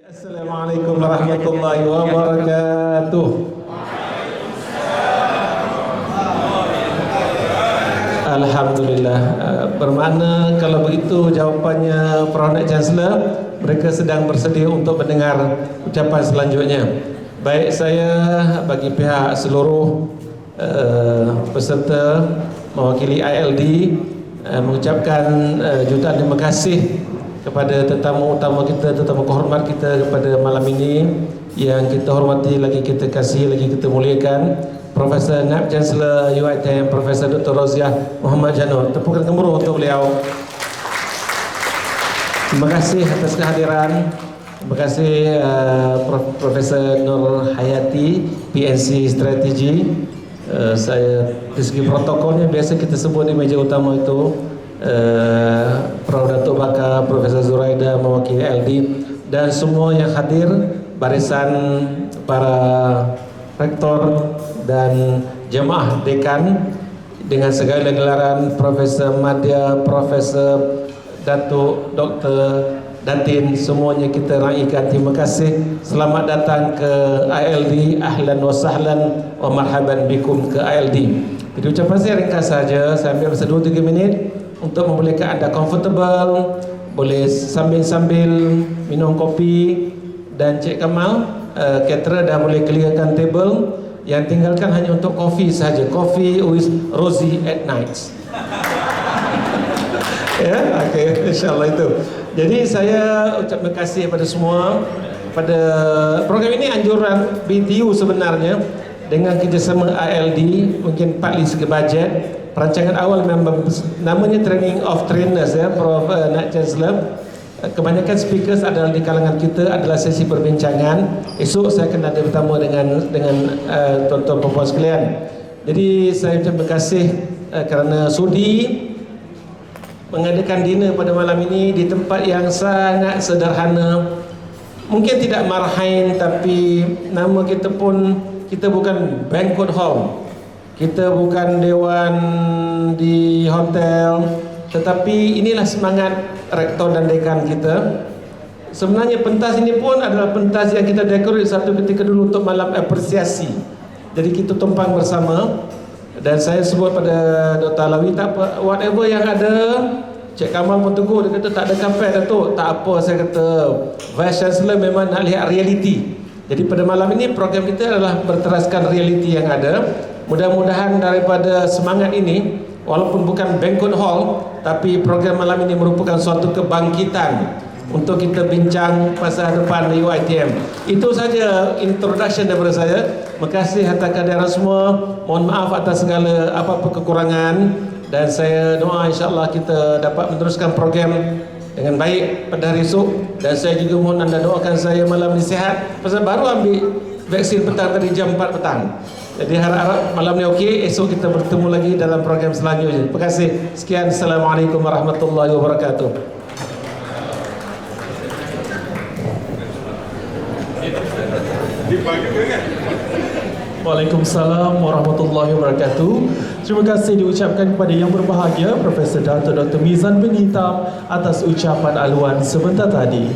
Assalamualaikum warahmatullahi wabarakatuh. Alhamdulillah. Bermakna kalau begitu jawapannya Prof. Chancellor, mereka sedang bersedia untuk mendengar ucapan selanjutnya. Baik, saya bagi pihak seluruh peserta mewakili ILD mengucapkan jutaan terima kasih kepada tetamu utama kita, tetamu kehormat kita kepada malam ini, yang kita hormati, lagi kita kasih, lagi kita muliakan Profesor Naib Chancellor UiTM, Profesor Dr. Roziah Muhammad Jano. Tepukan gemuruh untuk beliau. Terima kasih atas kehadiran. Terima kasih Profesor Nur Hayati, PNC Strategi. Saya dari segi protokolnya biasa kita sebut di meja utama itu Prof. Datuk Bakar, Profesor Zuraida mewakili LD, dan semua yang hadir, barisan para rektor dan jemaah dekan dengan segala gelaran, Profesor Madya, Profesor Datuk, Dr. Datin, semuanya kita raikan terima kasih. Selamat datang ke ILD, ahlan wa sahlan wa marhaban bikum ke ILD. Jadi ucapan saya ringkas saja, saya ambil masa 2-3 minit untuk membolehkan anda comfortable, boleh sambil-sambil minum kopi, dan Cik Kamal, caterer dah boleh clearkan table, yang tinggalkan hanya untuk kopi saja, coffee with Rosie at night. Ya, okey, insyaAllah itu. Jadi saya ucap terima kasih kepada semua. Pada program ini anjuran BTU sebenarnya dengan kerjasama ILD, mungkin partly segi bajet. Perancangan awal memang namanya Training of Trainers, ya, Prof. Naib Chancellor. Kebanyakan speakers adalah di kalangan kita, adalah sesi perbincangan. Esok saya akan ada bertemu dengan tuan-tuan puan-puan sekalian. Jadi saya ucap terima kasih kerana sudi mengadakan dinner pada malam ini di tempat yang sangat sederhana. Mungkin tidak marhain, tapi nama kita pun, kita bukan banquet hall, kita bukan dewan di hotel, tetapi inilah semangat rektor dan dekan kita. Sebenarnya pentas ini pun adalah pentas yang kita dekorate satu ketika dulu untuk malam apresiasi. Jadi kita tumpang bersama. Dan saya sebut pada Dr. Alawi, tak apa, whatever yang ada. Cik Kamal pun tegur, dia kata tak ada kapal, Datuk. Tak apa, saya kata Vice Chancellor memang nak lihat realiti. Jadi pada malam ini program kita adalah berteraskan realiti yang ada. Mudah-mudahan daripada semangat ini, walaupun bukan banquet hall, tapi program malam ini merupakan suatu kebangkitan untuk kita bincang masa depan di UiTM. Itu saja introduction daripada saya. Terima kasih atas kehadiran semua. Mohon maaf atas segala apa-apa kekurangan, dan saya doa insya-Allah kita dapat meneruskan program dengan baik pada hari esok. Dan saya juga mohon anda doakan saya malam ini sihat, pasal baru ambil vaksin petang tadi jam 4 petang. Jadi harap malam ni okey, esok kita bertemu lagi dalam program selanjutnya. Terima kasih. Sekian, Assalamualaikum warahmatullahi wabarakatuh. Waalaikumsalam warahmatullahi wabarakatuh. Terima kasih diucapkan kepada yang berbahagia Profesor Dato' Dr. Mizan bin Hitam atas ucapan aluan sebentar tadi.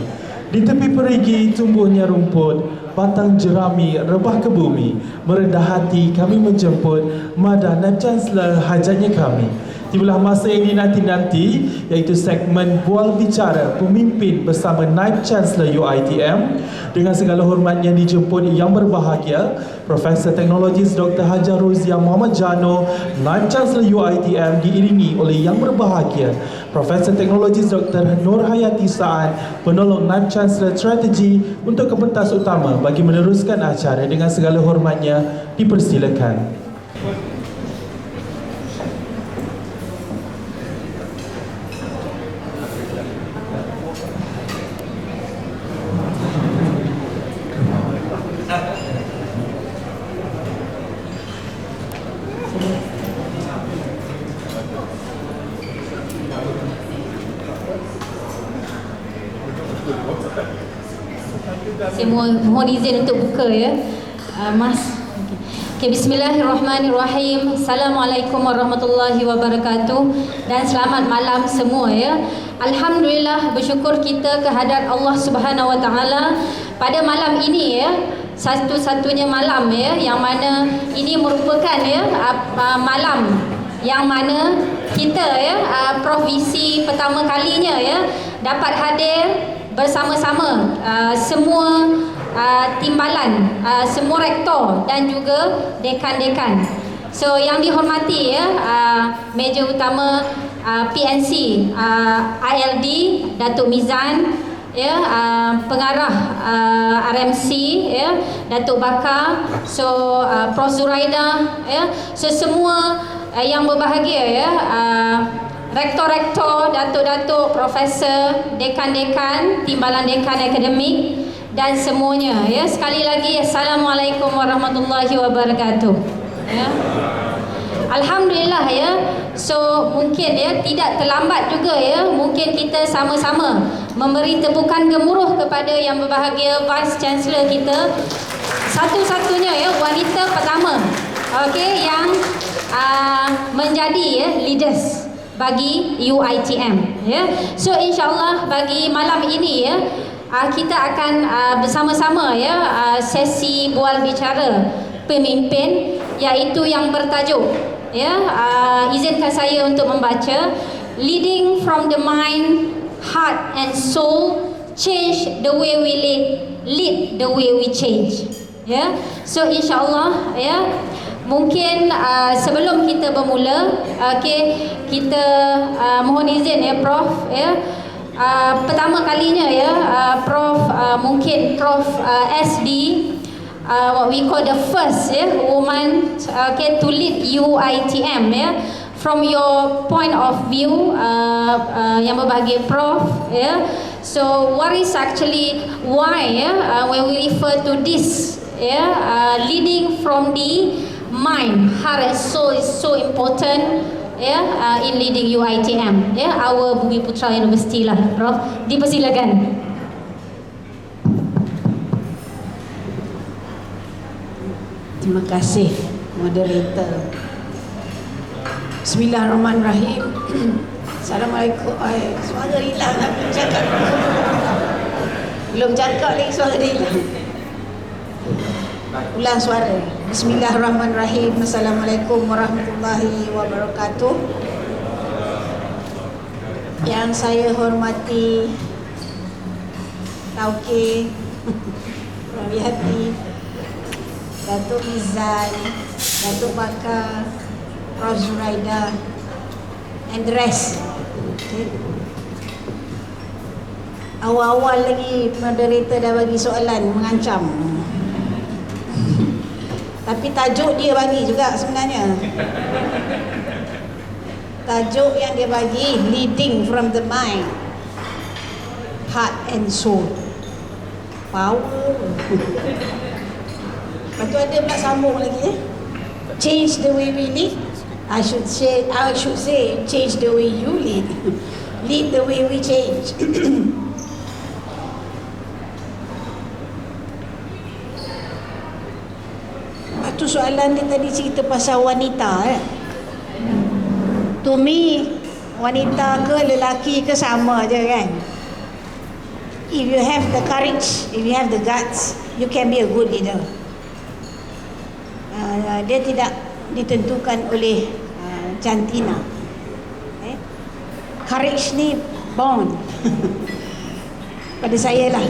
Di tepi perigi tumbuhnya rumput, batang jerami rebah ke bumi. Merendah hati kami menjemput Madah Naib Chancellor hajatnya kami. Tibalah masa yang dinanti-nanti, iaitu segmen Bual Bicara Pemimpin bersama Naib Chancellor UiTM. Dengan segala hormat yang dijemput yang berbahagia, Profesor Teknologis Dr. Hajar Roziah Muhammad Jano, Naib Chancellor UiTM, diiringi oleh yang berbahagia Profesor Teknologis Dr. Nur Hayati Sa'ad, penolong Naib Chancellor Strategi, untuk ke pentas utama bagi meneruskan acara. Dengan segala hormatnya dipersilakan. Saya mohon izin untuk buka, ya, Mas. Okay, bismillahirrahmanirrahim. Assalamualaikum warahmatullahi wabarakatuh dan selamat malam semua ya. Alhamdulillah, bersyukur kita kehadrat Allah Subhanahu wa taala pada malam ini ya. Satu-satunya malam ya yang mana ini merupakan ya malam yang mana kita ya provisi pertama kalinya ya dapat hadir bersama-sama semua timbalan, semua rektor dan juga dekan-dekan. So yang dihormati ya meja utama PNC ILD Datuk Mizan ya, pengarah RMC ya Datuk Bakar, so Prof Zuraida ya, so semua yang berbahagia ya, rektor-rektor, datuk-datuk, profesor, dekan-dekan, timbalan dekan akademik dan semuanya ya. Sekali lagi Assalamualaikum warahmatullahi wabarakatuh ya. Alhamdulillah ya. So mungkin ya tidak terlambat juga ya, mungkin kita sama-sama memberi tepukan gemuruh kepada yang berbahagia Vice Chancellor kita, satu-satunya ya wanita pertama okey yang menjadi ya leaders bagi UiTM ya. So insyaallah bagi malam ini ya kita akan bersama-sama ya sesi bual bicara pemimpin, iaitu yang bertajuk ya izinkan saya untuk membaca Leading from the Mind, Heart and Soul, Change the way we lead the way we change ya. So insyaallah ya, mungkin sebelum kita bermula okey, kita mohon izin ya Prof ya. Pertama kalinya ya Prof mungkin Prof SD what we call the first woman okay, to lead UiTM ya. From your point of view yang berbahagia Prof ya. So what is actually why when we refer to this leading from the mind, heart and soul is so important in leading UiTM our Bumi Putra University lah Prof. Dipersilakan. Terima kasih moderator. Bismillahirrahmanirrahim. Assalamualaikum. Suara hilang nak cakap. Belum cakap lagi suara dia hilang. Ulang suara. Bismillahirrahmanirrahim. Assalamualaikum warahmatullahi wabarakatuh. Yang saya hormati Tauke Rabiati, Datuk Mizan, Datuk Bakar, Prof Zuraida and the rest. Okay. Awal-awal lagi moderator dah bagi soalan mengancam. Tapi tajuk dia bagi juga sebenarnya. Tajuk yang dia bagi Leading from the Mind, Heart and Soul. Power. Lepas tu ada pula sambung lagi Change the way we live. I should say change the way you lead. Lead the way we change. Tu soalan dia tadi cerita pasal wanita To me, wanita ke lelaki ke sama je kan. If you have the courage, if you have the guts, you can be a good leader. Dia tidak ditentukan oleh jantina. Courage ni born pada saya lah.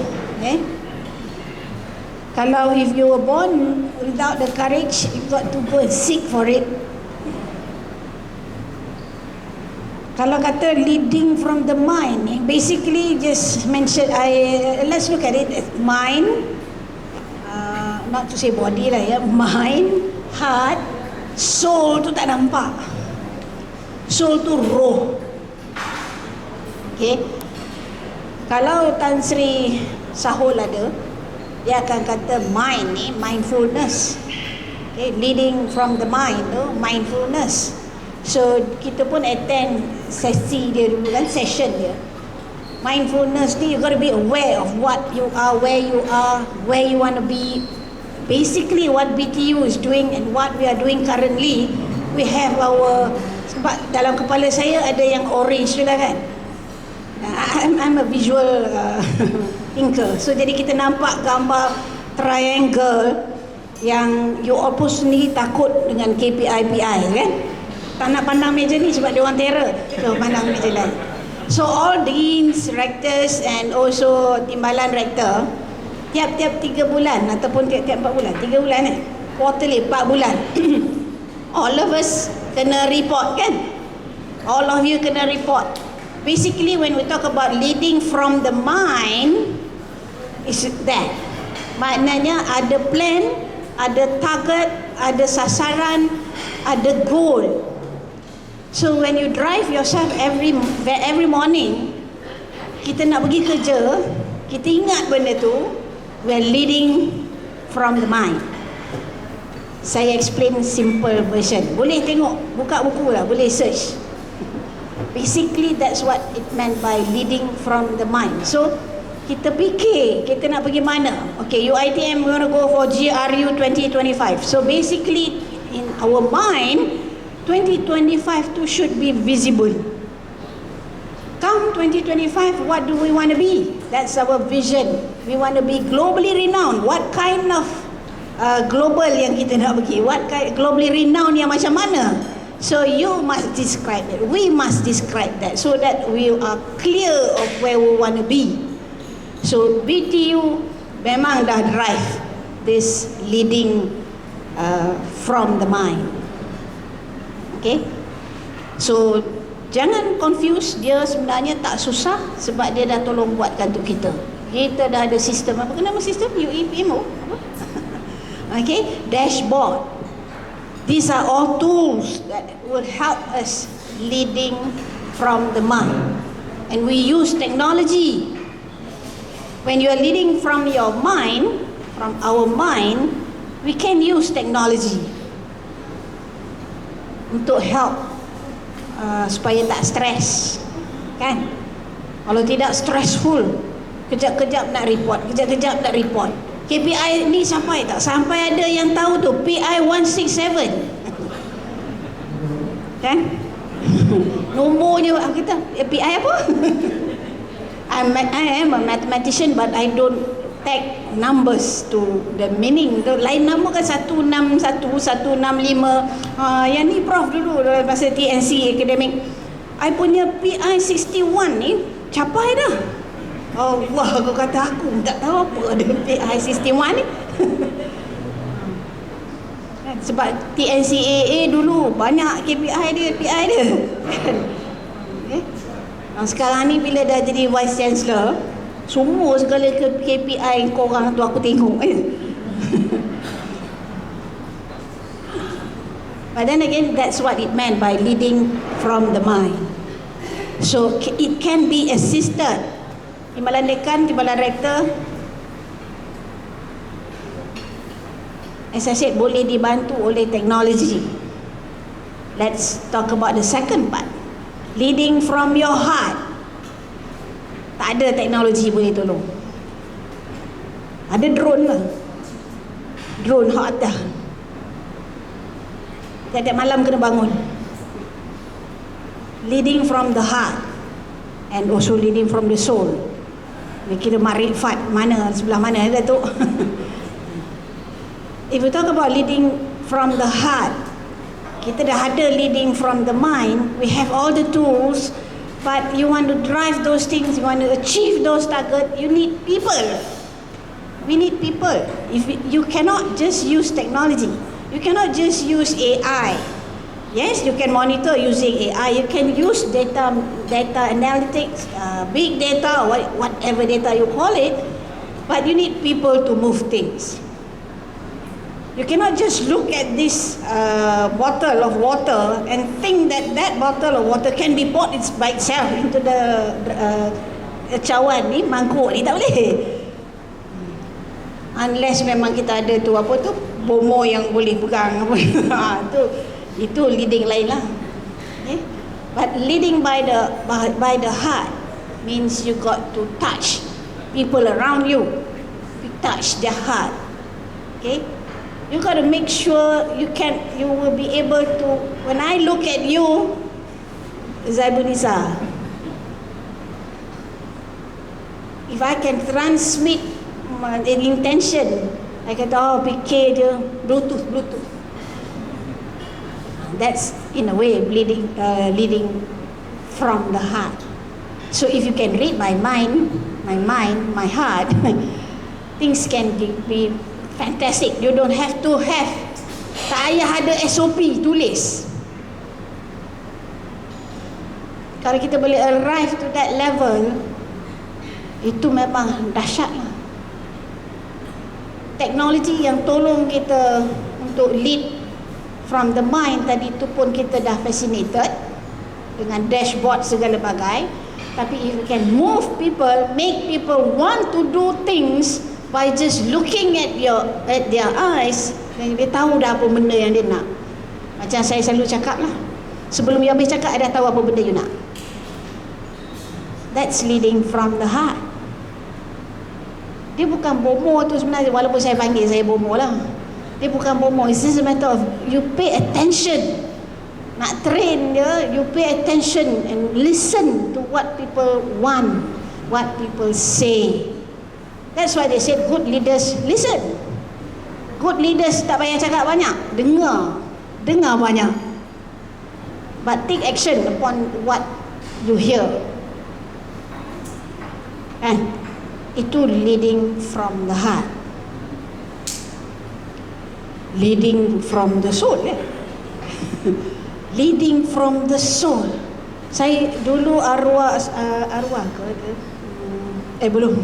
Kalau if you were born without the courage, you got to go and seek for it. Kalau kata leading from the mind, basically just mention, let's look at it as mind, not to say body lah ya, mind, heart, soul tu tak nampak. Soul tu roh. Okay. Kalau Tan Sri Sahul ada, dia akan kata mind ni mindfulness. Okay, leading from the mind tu mindfulness. So kita pun attend sesi dia dulu kan, session dia. Mindfulness ni you got to be aware of what you are, where you are, where you want to be. basically what BTU is doing and what we are doing currently, we have our, sebab dalam kepala saya ada yang orange tu lah kan. I'm a visual thinker. So jadi kita nampak gambar triangle yang you all pun sendiri takut dengan KPI-PI kan. Tak nak pandang meja ni sebab dia orang terror. So pandang meja lain. So all deans, rectors and also timbalan rektor, tiap-tiap 3 bulan ataupun tiap-tiap 4 bulan, 3 bulan quarterly, 4 bulan all of us kena report kan. All of you kena report. Basically when we talk about leading from the mind, is that maknanya ada plan, ada target, ada sasaran, ada goal. So when you drive yourself every morning, kita nak pergi kerja, kita ingat benda tu, we're leading from the mind. Saya explain simple version. Boleh tengok, buka buku lah, boleh search. Basically that's what it meant by leading from the mind. So kita fikir kita nak pergi mana. Okay, UiTM we want to go for GRU 2025. So basically in our mind 2025 tu should be visible. Come 2025, what do we want to be? That's our vision. We want to be globally renowned. What kind of global yang kita nak pergi? What kind globally renowned yang macam mana? So you must describe it. We must describe that so that we are clear of where we want to be. So BTU memang dah drive this leading from the mind. Okay. So jangan confuse, dia sebenarnya tak susah sebab dia dah tolong buatkan untuk kita. Kita dah ada sistem, apa nama sistem? UEPMO apa? Okay, dashboard. These are all tools that will help us leading from the mind. And we use technology. When you are leading from your mind, from our mind, we can use technology untuk help supaya tak stres, kan? Kalau tidak stressful, kejap-kejap nak report, kejap-kejap nak report. KPI ni sampai tak? Sampai ada yang tahu tu PI 167 kan? Nombornya kita PI apa? I am a mathematician but I don't tag numbers to the meaning. Lain nama kan 161, 165. Yang ni prof dulu masa TNC academic. I punya PI 61 ni capai dah. Allah, aku kata aku tak tahu apa ada PI 61 ni. Sebab TNCAA dulu banyak KPI dia, PI dia. Okay. Sekarang ni bila dah jadi Vice Chancellor, semua segala KPI korang tu aku tengok. But then again, that's what it meant by leading from the mind. So it can be assisted. Timbalan dekan, timbalan rektor, as I said, boleh dibantu oleh teknologi. Let's talk about the second part. Leading from your heart. Tak ada teknologi boleh tolong. Ada drone lah. Drone hot dah. Tiap-tiap malam kena bangun. Leading from the heart and also leading from the soul. Kira marifat mana, sebelah mana ada tu. If we talk about leading from the heart, kita dah ada leading from the mind. We have all the tools, but you want to drive those things, you want to achieve those targets, you need people. We need people. If you cannot just use technology, you cannot just use AI. Yes, you can monitor using AI. You can use data analytics, big data, whatever data you call it. But you need people to move things. You cannot just look at this bottle of water and think that that bottle of water can be poured by itself into the cawan ni, mangkuk ni, tak boleh. Unless memang kita ada tu apa tu, bomo yang boleh pegang apa. Itu leading lain lah. Okay? But leading by the heart means you got to touch people around you. You touch their heart. Okay? You got to make sure you will be able to, when I look at you, Zaibunisa, if I can transmit an intention, I kata, fikir dia, Bluetooth. That's in a way leading from the heart. So if you can read my mind, my heart, things can be fantastic. You don't have to have, tak payah ada SOP tulis. Kalau kita boleh arrive to that level, itu memang dahsyat lah. Teknologi yang tolong kita untuk lead from the mind tadi tu pun kita dah fascinated dengan dashboard segala bagai. Tapi if you can move people, make people want to do things by just looking at their eyes, dia tahu dah apa benda yang dia nak. Macam saya selalu cakap lah, sebelum you habis cakap, dia dah tahu apa benda you nak. That's leading from the heart. Dia bukan bomo tu sebenarnya, walaupun saya panggil saya bomo lah. Dia bukan bomo, it's just a matter of you pay attention. Nak train dia, you pay attention and listen to what people want, what people say. That's why they said good leaders listen. Good leaders tak payah cakap banyak, dengar banyak. But take action upon what you hear. And itu leading from the heart, leading from the soul, ya? Leading from the soul. Saya dulu arwah ke belum.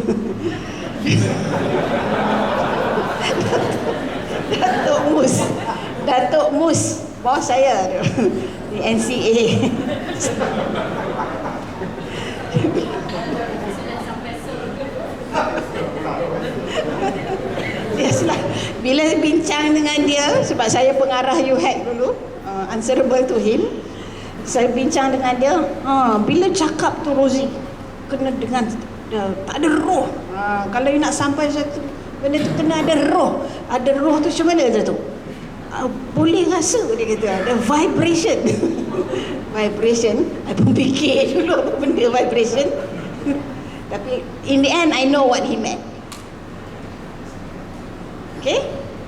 Datuk Mus, bos saya di NCA. Biasalah, bila bincang dengan dia, sebab saya pengarah UHAC dulu, answerable to him, saya bincang dengan dia, bila cakap tu Rosie kena dengan tak ada roh. Kalau you nak sampai satu benda tu kena ada roh. Ada roh tu macam mana tu? Boleh rasa, dia kata ada vibration. Vibration, I pun fikir dulu apa benda vibration. Tapi in the end I know what he meant. Okay,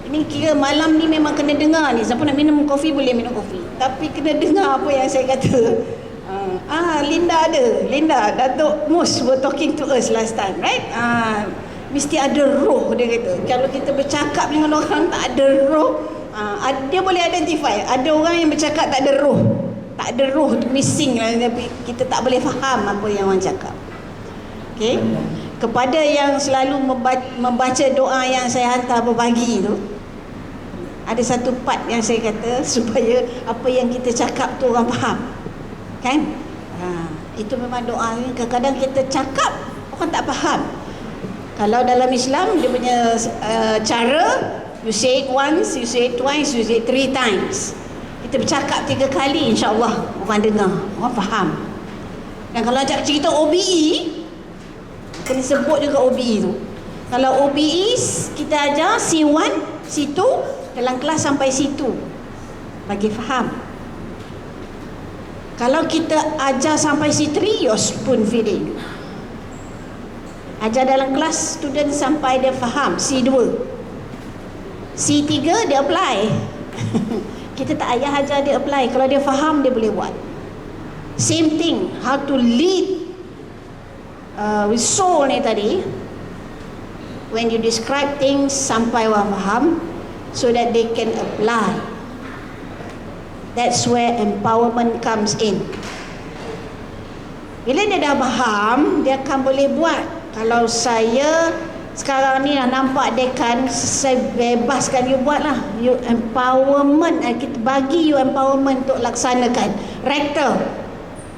ini kira malam ni memang kena dengar ni. Siapa nak minum kopi boleh minum kopi, tapi kena dengar apa yang saya kata. Linda, Datuk Mus were talking to us last time, right? Mesti ada roh, dia kata. Kalau kita bercakap dengan orang tak ada roh, dia boleh identify. Ada orang yang bercakap tak ada roh, missing lah, tapi kita tak boleh faham apa yang orang cakap. Okay, kepada yang selalu membaca doa yang saya hantar pagi tu, ada satu part yang saya kata supaya apa yang kita cakap tu orang faham, kan? Itu memang doa ni. Kadang-kadang kita cakap orang tak faham. Kalau dalam Islam dia punya cara, you say it once, you say it twice, you say it 3 times. Kita bercakap 3 kali, insya-Allah orang dengar, orang faham. Dan kalau ajak cerita OBE, kena sebut juga OBE tu. Kalau OBE kita ajar C1, C2, dalam kelas sampai C2 bagi faham. Kalau kita ajar sampai C3, you're spoon feeding. Ajar dalam kelas student sampai dia faham C2, C3 dia apply. Kita tak payah ajar dia apply, kalau dia faham dia boleh buat. Same thing, how to lead with soul ni tadi. When you describe things sampai orang faham, so that they can apply. That's where empowerment comes in. Bila dia dah faham, dia akan boleh buat. Kalau saya sekarang ni dah nampak dekan, saya bebaskan you buat lah. You empowerment, kita bagi you empowerment untuk laksanakan. Rektor,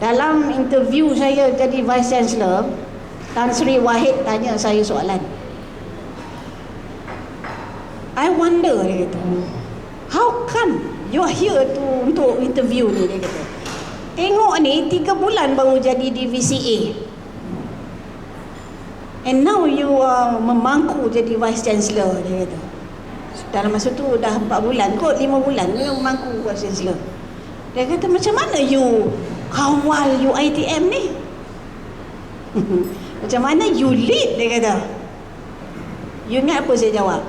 dalam interview saya jadi Vice Chancellor, Tan Sri Wahid tanya saya soalan. I wonder, dia kata, how come you are here untuk interview ni, dia kata. Tengok ni 3 bulan baru jadi di VCA, and now you are memangku jadi Vice Chancellor, dia kata. dalam masa tu dah 4 bulan kot, 5 bulan memang mangku buat chancellor. Dia kata, macam mana you kawal UiTM ni? Macam mana you lead, dia kata. You ingat apa saya jawab?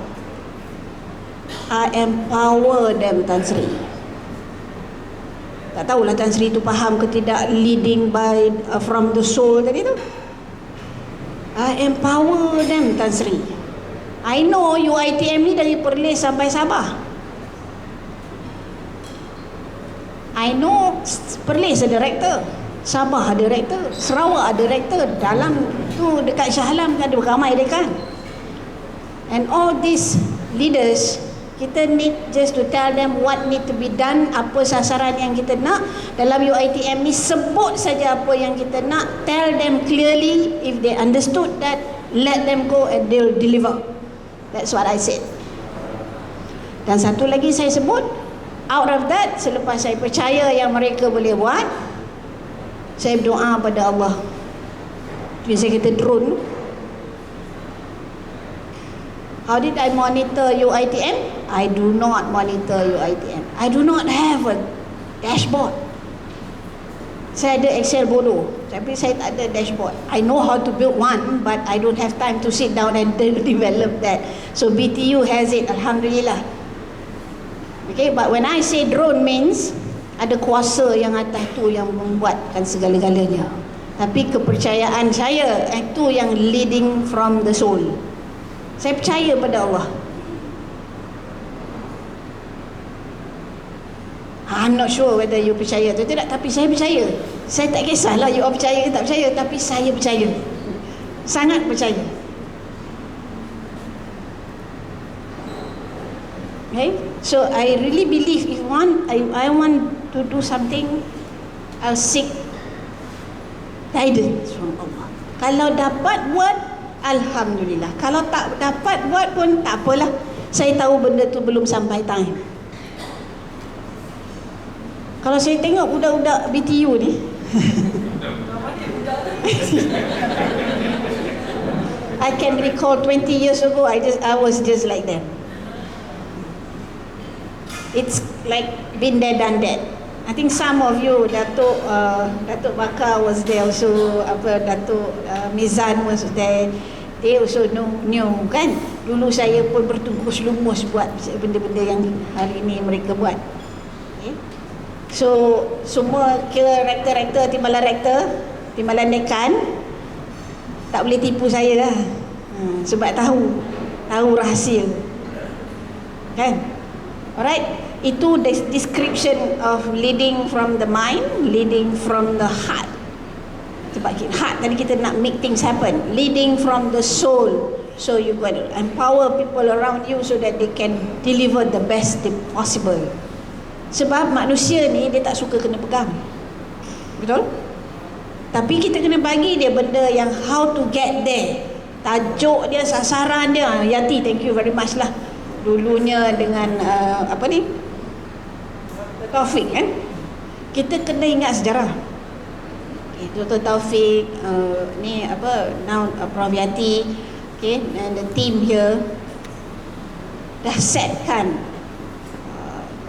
I empower them, Tan Sri. Tak tahulah Tan Sri tu faham ke tidak leading by from the soul tadi tu. I empower them, Tan Sri. I know UiTM ni dari Perlis sampai Sabah. I know Perlis ada rektor, Sabah ada rektor, Sarawak ada rektor, dalam tu dekat Shah Alam ada ramai dekan. And all these leaders, kita need just to tell them what need to be done, apa sasaran yang kita nak. Dalam UiTM ni sebut saja apa yang kita nak, tell them clearly. If they understood that, let them go and they'll deliver. That's what I said. Dan satu lagi saya sebut, out of that, selepas saya percaya yang mereka boleh buat, saya berdoa pada Allah. Bila saya kata drone, how did I monitor UiTM? I do not monitor UiTM. I do not have a dashboard. Saya ada Excel bodoh, tapi saya tak ada dashboard. I know how to build one, but I don't have time to sit down and develop that. So BTU has it, Alhamdulillah. Okay, but when I say drone means ada kuasa yang atas tu yang membuatkan segala-galanya. Tapi kepercayaan saya itu yang leading from the soul. Saya percaya pada Allah. I'm not sure whether you percaya atau tidak, tapi saya percaya. Saya tak kisahlah you percaya ke tak percaya, tapi saya percaya. Sangat percaya. Okay? So I really believe if I want to do something, I'll seek guidance from Allah. Kalau dapat buat, Alhamdulillah. Kalau tak dapat buat pun tak apalah. Saya tahu benda tu belum sampai time. Kalau saya tengok budak-budak BTU ni, I can recall 20 years ago I was just like them. It's like been there done that. I think some of you, Datuk Bakar was there also, Datuk Mizan was there. They also knew kan. Dulu saya pun bertungkus lumus buat benda-benda yang hari ini mereka buat. Okay. So semua kira rektor-rektor, timbalan dekan tak boleh tipu saya lah. Sebab tahu rahsia. Kan? Alright, itu description of leading from the mind, leading from the heart. Sebab heart tadi kita nak make things happen. Leading from the soul. So you got to empower people around you so that they can deliver the best possible. Sebab manusia ni dia tak suka kena pegang. Betul? Tapi kita kena bagi dia benda yang how to get there. Tajuk dia, sasaran dia. Yati, thank you very much lah. Dulunya dengan Taufik kan. Kita kena ingat sejarah. Dr. Taufik, now Prof Yati, okay, and the team here dah setkan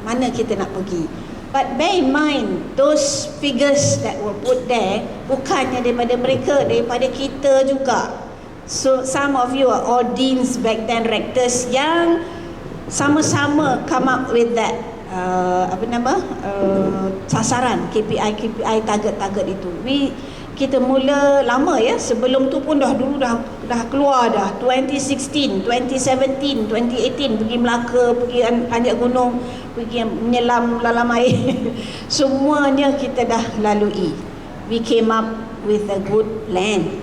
mana kita nak pergi. But bear in mind, those figures that were put there bukannya daripada mereka, daripada kita juga. So some of you are all deans back then, rectors yang sama-sama come up with that sasaran, KPI target itu. Kita mula lama ya, sebelum tu pun dah keluar dah. 2016, 2017, 2018 pergi Melaka, pergi Anjak Gunung, pergi menyelam dalam air. Semuanya kita dah lalui. We came up with a good plan.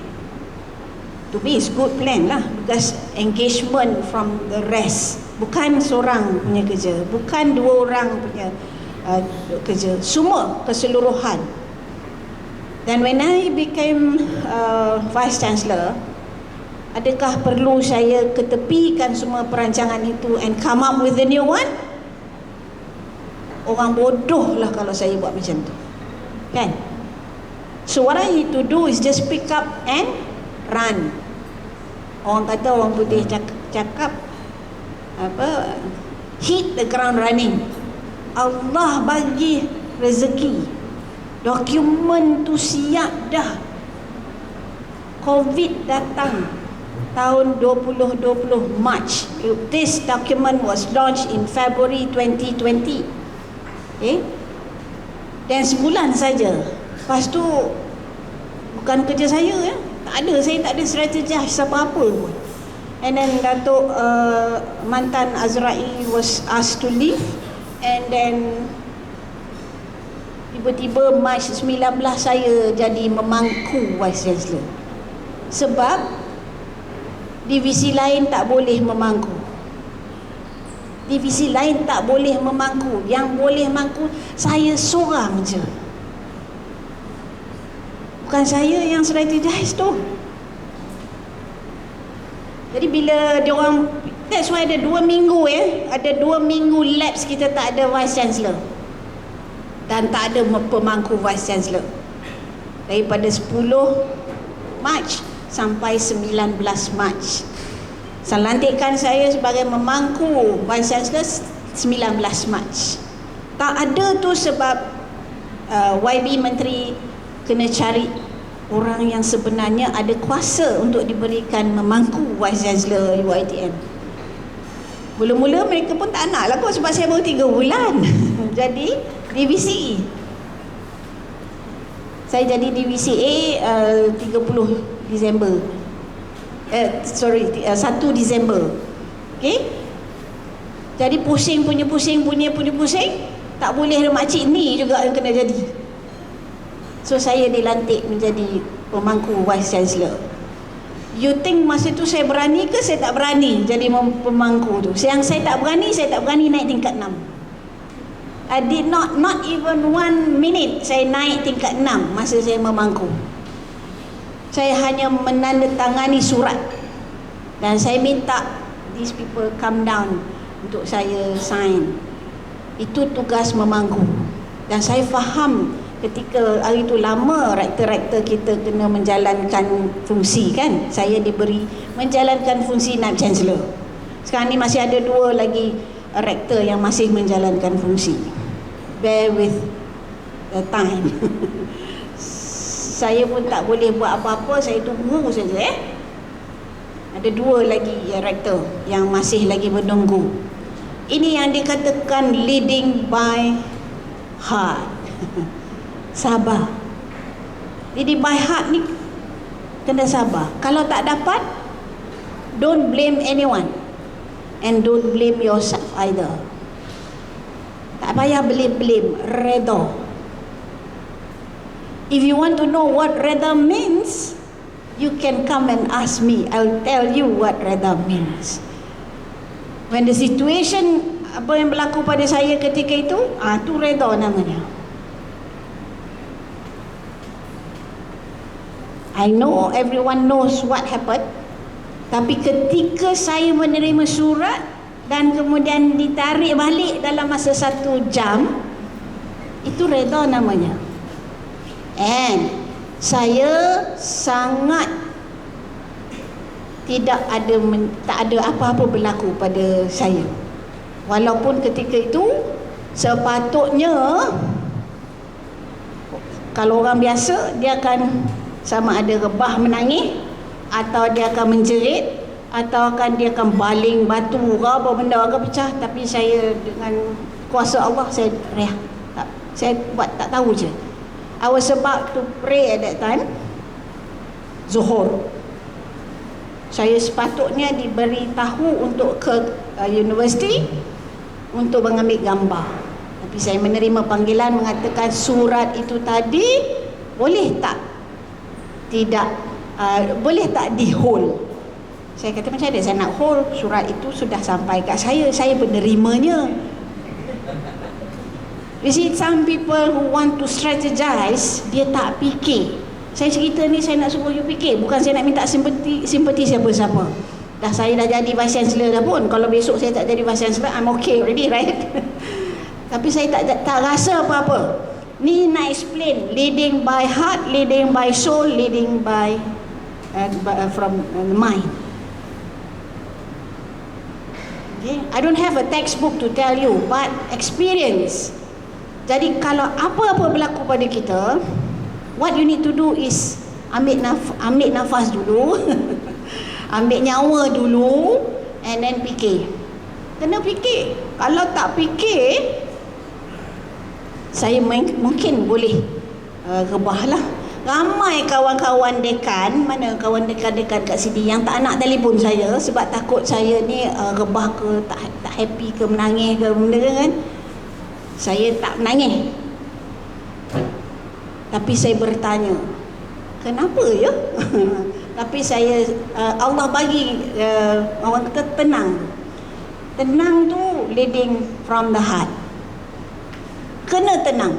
To me it's good plan lah, because engagement from the rest. Bukan seorang punya kerja, bukan 2 orang punya kerja, semua keseluruhan. Dan when I became Vice Chancellor, adakah perlu saya ketepikan semua perancangan itu and come up with a new one? Orang bodoh lah kalau saya buat macam tu, kan? So what I need to do is just pick up and run. Orang kata orang putih cakap hit the ground running. Allah bagi rezeki, dokumen tu siap dah. COVID datang tahun 2020 March. This document was launched in February 2020. Okay? Dan sebulan saja. Lepas tu bukan kerja saya ya. Saya tak ada strategi apa-apa pun. And then Datuk mantan Azra'i was asked to leave, and then tiba-tiba Mac 19 saya jadi memangku Vice Chancellor. Sebab divisi lain tak boleh memangku. Divisi lain tak boleh memangku. Yang boleh memangku saya seorang je. Bukan saya yang strategize tu. Jadi bila diorang, that's why ada 2 minggu ada 2 minggu lapse kita tak ada Vice Chancellor. Dan tak ada pemangku Vice Chancellor. Daripada 10 Mac sampai 19 Mac. Lantikan saya sebagai memangku Vice Chancellor 19 Mac. Tak ada tu sebab YB Menteri kena cari orang yang sebenarnya ada kuasa untuk diberikan memangku Vice Chancellor UiTM. Mula-mula mereka pun tak nak lah kot sebab saya baru 3 bulan jadi divisi E. Saya jadi divisi A 30 Disember 1 Disember. Okay? Jadi pusing tak boleh makcik ni juga yang kena jadi. So saya dilantik menjadi pemangku Vice Chancellor. You think masa tu saya berani ke saya tak berani jadi pemangku tu? Yang saya tak berani naik tingkat 6. I did not even 1 minute saya naik tingkat 6 masa saya memangku. Saya hanya menandatangani surat dan saya minta these people come down untuk saya sign. Itu tugas memangku. Dan saya faham ketika hari itu lama rektor-rektor kita kena menjalankan fungsi kan. Saya diberi menjalankan fungsi Naib Chancellor. Sekarang ni masih ada 2 lagi rektor yang masih menjalankan fungsi. Bear with the time. Saya pun tak boleh buat apa-apa, saya tunggu saja Ada 2 lagi rektor yang masih lagi menunggu. Ini yang dikatakan leading by heart. Sabar. Jadi by heart ni kena sabar. Kalau tak dapat, don't blame anyone and don't blame yourself either. Tak payah blame, redha. If you want to know what redha means, you can come and ask me. I'll tell you what redha means. When the situation apa yang berlaku pada saya ketika itu, tu redha namanya. I know everyone knows what happened. Tapi ketika saya menerima surat dan kemudian ditarik balik dalam masa 1 jam, itu redha namanya. And saya sangat tak ada apa-apa berlaku pada saya. Walaupun ketika itu sepatutnya kalau orang biasa dia akan sama ada rebah menangis, atau dia akan menjerit, atau dia akan baling batu ke apa benda ke pecah. Tapi saya dengan kuasa Allah saya rehat. Saya buat tak tahu je. I was about to pray at that time, Zuhur. Saya sepatutnya diberi tahu untuk ke universiti untuk mengambil gambar. Tapi saya menerima panggilan mengatakan surat itu tadi boleh tak boleh tak di hold. Saya kata macam mana saya nak hold, surat itu sudah sampai kat saya penerimanya. You see, some people who want to strategize, dia tak fikir. Saya cerita ni saya nak suruh you fikir, bukan saya nak minta simpati siapa-siapa. Saya dah jadi Vice Chancellor dah pun. Kalau besok saya tak jadi Vice Chancellor, I'm okay already, right? Tapi saya tak rasa apa-apa. Ni nak explain, leading by heart, leading by soul, leading by from the mind. Okay? I don't have a textbook to tell you, but experience. Jadi kalau apa-apa berlaku pada kita, what you need to do is ambil nafas dulu, ambil nyawa dulu, and then fikir. Kena fikir. Kalau tak fikir, saya mungkin boleh rebahlah. Ramai kawan-kawan dekan, mana kawan dekan-dekan kat sini yang tak nak telefon saya sebab takut saya ni rebah ke, tak happy ke, menangis ke, benda kan. Saya tak menangis. Tapi saya bertanya, kenapa ya? Tapi saya, Allah bagi orang kata tenang. Tenang tu leading from the heart. Kena tenang.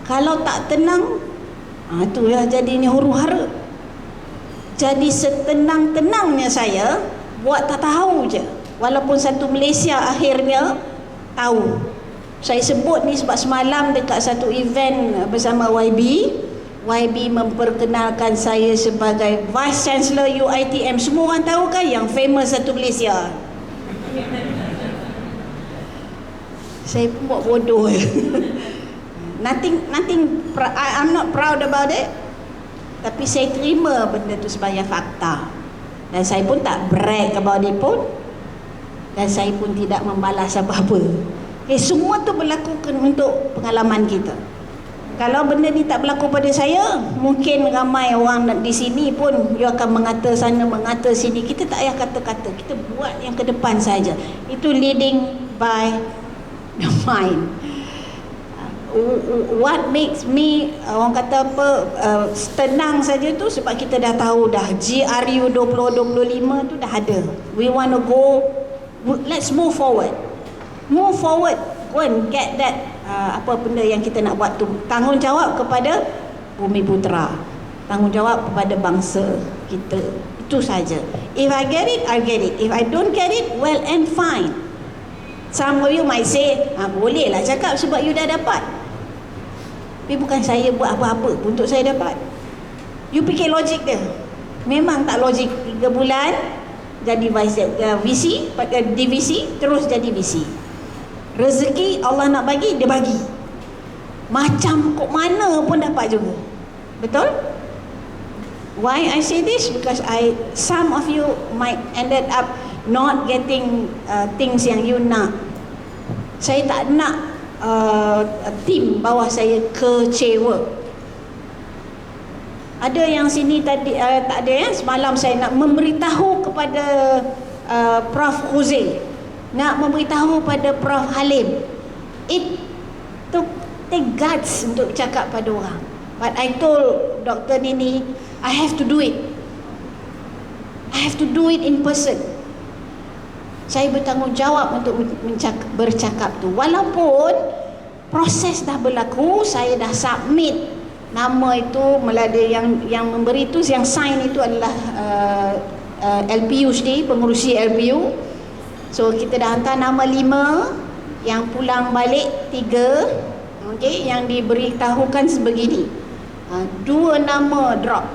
Kalau tak tenang, tu ya jadinya huru-hara. Jadi setenang-tenangnya saya buat tak tahu je. Walaupun satu Malaysia akhirnya tahu. Saya sebut ni sebab semalam dekat satu event bersama YB memperkenalkan saya sebagai Vice Chancellor UiTM. Semua orang tahu kan yang famous satu Malaysia. Saya pun buat bodoh. Nothing I'm not proud about it. Tapi saya terima benda tu sebagai fakta. Dan saya pun tak brag about it pun. Dan saya pun tidak membalas apa-apa. Semua tu berlaku untuk pengalaman kita. Kalau benda ni tak berlaku pada saya, mungkin ramai orang di sini pun dia akan mengata sana, mengata sini. Kita tak payah kata-kata. Kita buat yang ke depan saja. Itu leading by the mind. What makes me orang kata apa tenang saja tu sebab kita dah tahu dah GRU 2025 tu dah ada. We want to go, let's move forward, go and get that apa benda yang kita nak buat tu. Tanggungjawab kepada Bumi Putera, tanggungjawab kepada bangsa kita. Itu saja. If I get it, I get it. If I don't get it, well and fine. Some of you might say, boleh lah cakap sebab you dah dapat. Tapi bukan saya buat apa-apa untuk saya dapat. You fikir logik dia. Memang tak logik. 3 bulan jadi VC, DVC, terus jadi VC. Rezeki Allah nak bagi, dia bagi. Macam kok mana pun dapat juga. Betul? Why I say this? Because some of you might ended up not getting things yang you nak. Saya tak nak tim bawah saya kecewa. Ada yang sini tadi tak ada ya. Semalam saya nak memberitahu kepada Prof Jose, nak memberitahu pada Prof Halim. It took take guts untuk cakap pada orang. But I told Dr. Nini, I have to do it. I have to do it in person. Saya bertanggungjawab untuk bercakap tu. Walaupun proses dah berlaku, saya dah submit nama itu, melalui yang memberi itu, yang sign itu adalah LPU sendiri, pengurusi LPU. So kita dah hantar nama 5, yang pulang balik 3, okay, yang diberitahukan sebegini. 2 nama drop.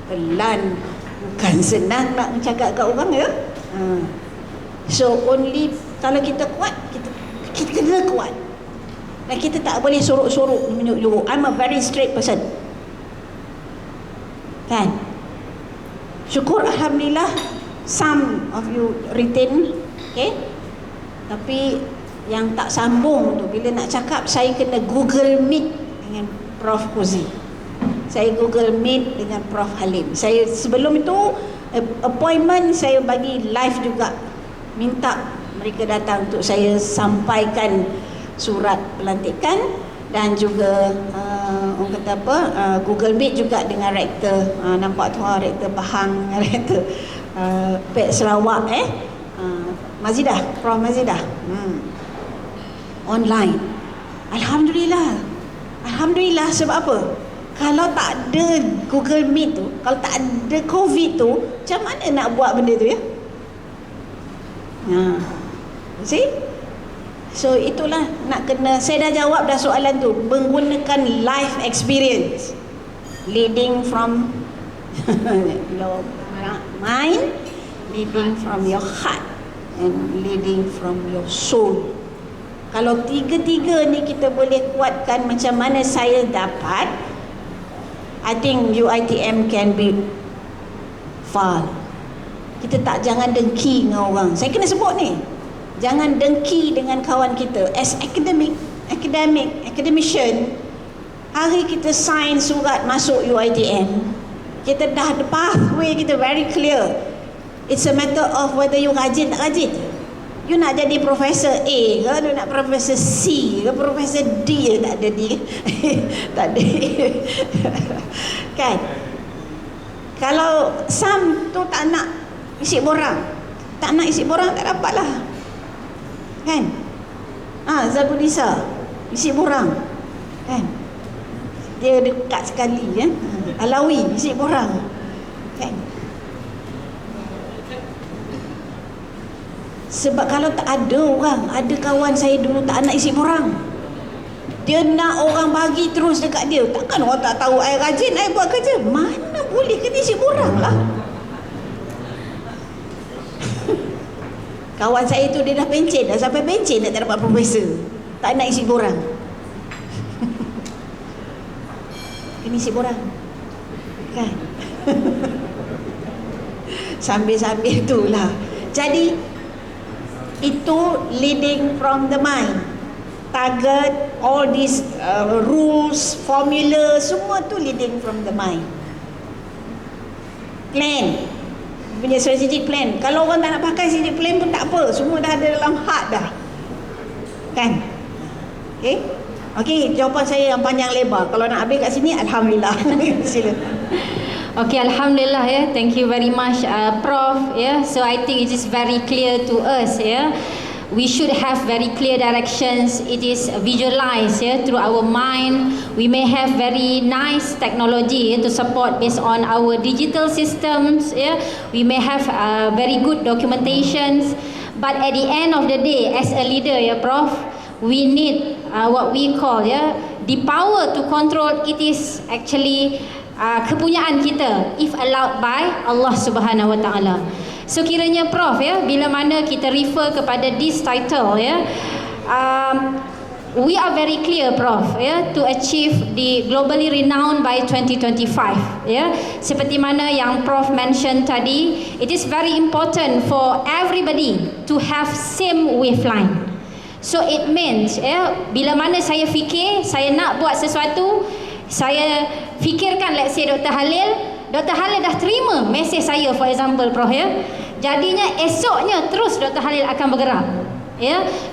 Pelan, bukan senang nak cakap kat orang ya. So only kalau kita kuat, kita kena kuat. Dan kita tak boleh sorok-sorok menunjuk. I'm a very straight person. Kan? Syukur alhamdulillah some of you retain, okay? Tapi yang tak sambung tu, bila nak cakap saya kena Google Meet dengan Prof Kozi. Saya Google Meet dengan Prof Halim. Saya sebelum itu appointment saya bagi live juga. Minta mereka datang untuk saya sampaikan surat pelantikan dan juga orang kata apa, Google Meet juga dengan rektor. Nampak tu rektor Pahang, rektor PET Sarawak Mazidah, Prof Mazidah. Online. Alhamdulillah sebab apa? Kalau tak ada Google Meet tu, kalau tak ada COVID tu, macam mana nak buat benda tu ya? See? So itulah nak kena, saya dah jawab dah soalan tu, menggunakan life experience, leading from your mind, leading from your heart, and leading from your soul. Kalau tiga-tiga ni kita boleh kuatkan macam mana saya dapat, I think UiTM can be far. Kita jangan dengki dengan orang. Saya kena sebut ni. Jangan dengki dengan kawan kita. As academician, hari kita sign surat masuk UiTM, kita dah the pathway kita very clear. It's a matter of whether you rajin tak rajin. You nak jadi Profesor A ke, you nak Profesor C ke, Profesor D, tak ada D. Tak ada. Kan? Kalau Sam tu tak nak isi borang, tak nak isi borang, tak dapat lah. Kan? Zabudisa isi borang. Kan? Dia dekat sekali kan? Alawi isi borang. Kan? Sebab kalau tak ada orang, ada kawan saya dulu tak nak isi borang. Dia nak orang bagi terus dekat dia. Takkan orang tak tahu I rajin, I buat kerja. Mana boleh kena isi borang lah. Kawan saya tu dia dah pencen, dah sampai pencen dah tak dapat profesor. Tak nak isi borang. Kena isi borang. Kan? Sambil-sambil tu lah. Jadi itu leading from the mind. Target, all these rules, formula, semua tu leading from the mind. Plan, punya strategic plan. Kalau orang tak nak pakai strategic plan pun tak apa, semua dah ada dalam heart dah. Kan? Okey, jawapan saya yang panjang lebar. Kalau nak habis kat sini, alhamdulillah. Sila. Okay, Alhamdulillah, thank you very much, Prof. So I think it is very clear to us. We should have very clear directions. It is visualized through our mind. We may have very nice technology to support based on our digital systems. We may have very good documentations. But at the end of the day, as a leader, Prof, we need what we call the power to control. It is actually kepunyaan kita if allowed by Allah Subhanahu Wa Taala. So kiranya Prof, bila mana kita refer kepada this title, we are very clear, Prof, to achieve the globally renowned by 2025. Seperti mana yang Prof mention tadi, it is very important for everybody to have same wavelength. So it means bila mana saya fikir saya nak buat sesuatu, saya fikirkan, let's say Dr. Halil dah terima mesej saya, for example, Prof, jadinya esoknya terus Dr. Halil akan bergerak.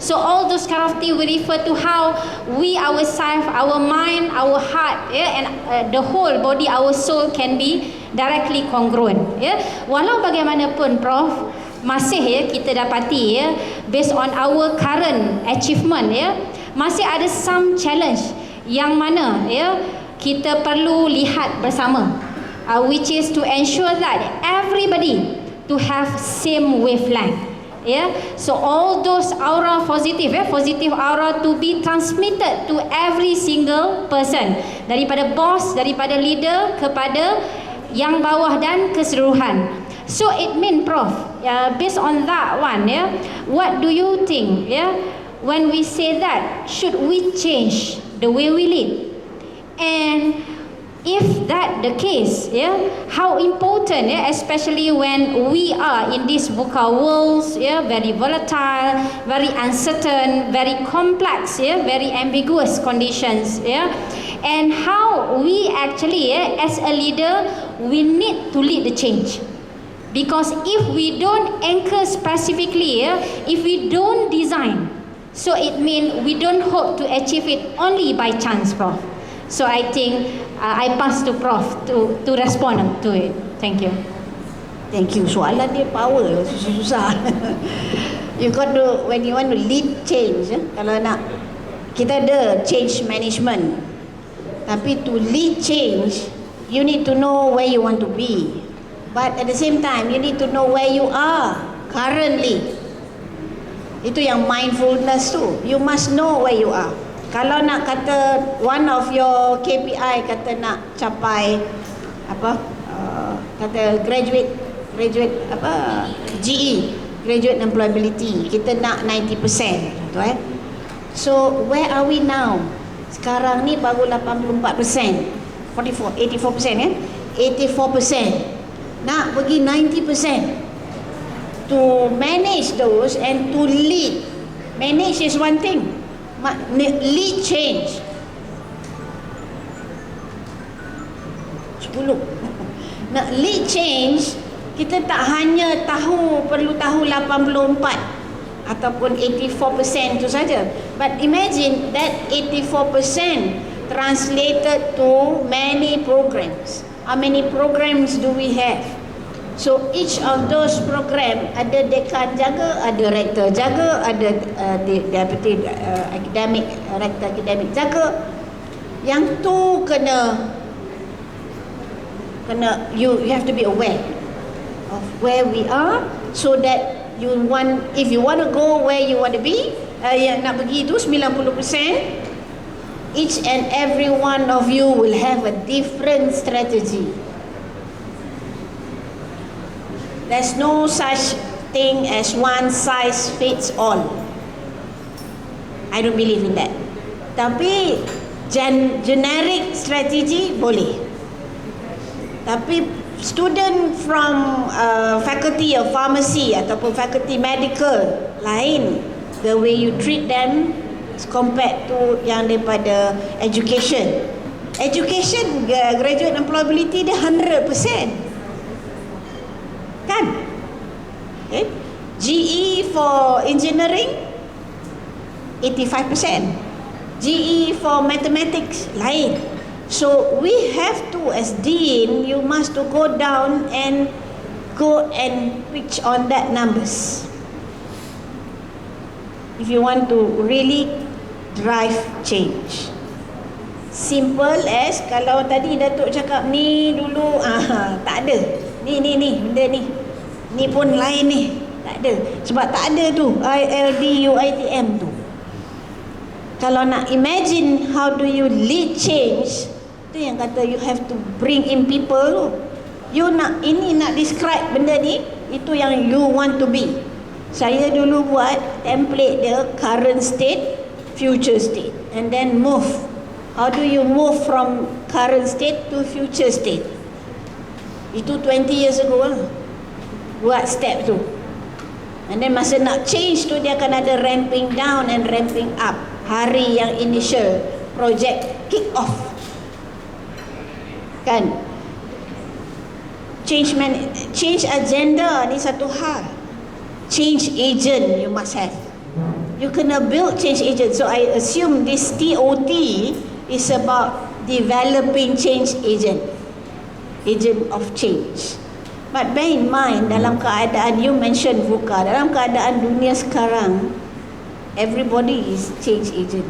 So all those kind of things we refer to how we ourselves, our mind, our heart, and the whole body, our soul can be directly congruent. Walau bagaimanapun, Prof, masih kita dapati based on our current achievement, masih ada some challenge yang mana kita perlu lihat bersama, which is to ensure that everybody to have same wavelength. So all those aura positive, positive aura to be transmitted to every single person, daripada boss, daripada leader kepada yang bawah dan keseluruhan. So it mean, Prof, based on that one, what do you think, when we say that, should we change the way we lead? And if that the case, how important, especially when we are in this VUCA worlds, very volatile, very uncertain, very complex, very ambiguous conditions, and how we actually, as a leader, we need to lead the change. Because if we don't anchor specifically, if we don't design, so it means we don't hope to achieve it only by chance, Prof. So I think I pass to Prof to respond to it. Thank you. Thank you. Soalan dia power, susah. You got to, when you want to lead change, kalau nak, kita ada change management. Tapi to lead change, you need to know where you want to be. But at the same time, you need to know where you are currently. Itu yang mindfulness tu. You must know where you are. Kalau nak kata one of your KPI kata nak capai apa, kata graduate graduate GE, graduate employability. Kita nak 90%, tu So where are we now? Sekarang ni baru 84%, 84%, 84%. Nak pergi 90%. To manage those and to lead. Manage is one thing. Lead change. 10. Nak lead change, kita tak hanya perlu tahu 84 ataupun 84% tu saja. But imagine that 84% translated to many programs. How many programs do we have? So each of those program ada dekan jaga, ada rektor jaga, ada deputy academic, rektor akademik jaga. Yang tu kena you have to be aware of where we are, so that if you want to go where you want to be, yang nak pergi itu 90%. Each and every one of you will have a different strategy. There's no such thing as one size fits all. I don't believe in that. Tapi generic strategy boleh. Tapi student from faculty of pharmacy ataupun faculty medical lain, the way you treat them compared to yang daripada education. Education, graduate employability dia 100%. Kan? Okay. GE for engineering 85%. GE for mathematics lain. So we have to, as dean, you must to go down and pitch on that numbers. If you want to really drive change. Simple as kalau tadi Datuk cakap ni dulu tak ada. Ni benda ni. Ni pun lain ni. Tak ada. Sebab tak ada tu ILD UiTM tu. Kalau nak imagine how do you lead change, tu yang kata you have to bring in people tu. You nak describe benda ni, itu yang you want to be. Saya dulu buat template dia, current state, future state, and then move. How do you move from current state to future state? Itu 20 years ago lah. Buat step tu. And then masa nak change tu, dia akan ada ramping down and ramping up. Hari yang initial project kick off. Kan? Change agenda ni satu hal. Change agent you must have. You kena build change agent. So I assume this TOT is about developing change agent of change. But bear in mind, dalam keadaan you mention VUCA, dalam keadaan dunia sekarang, everybody is change agent.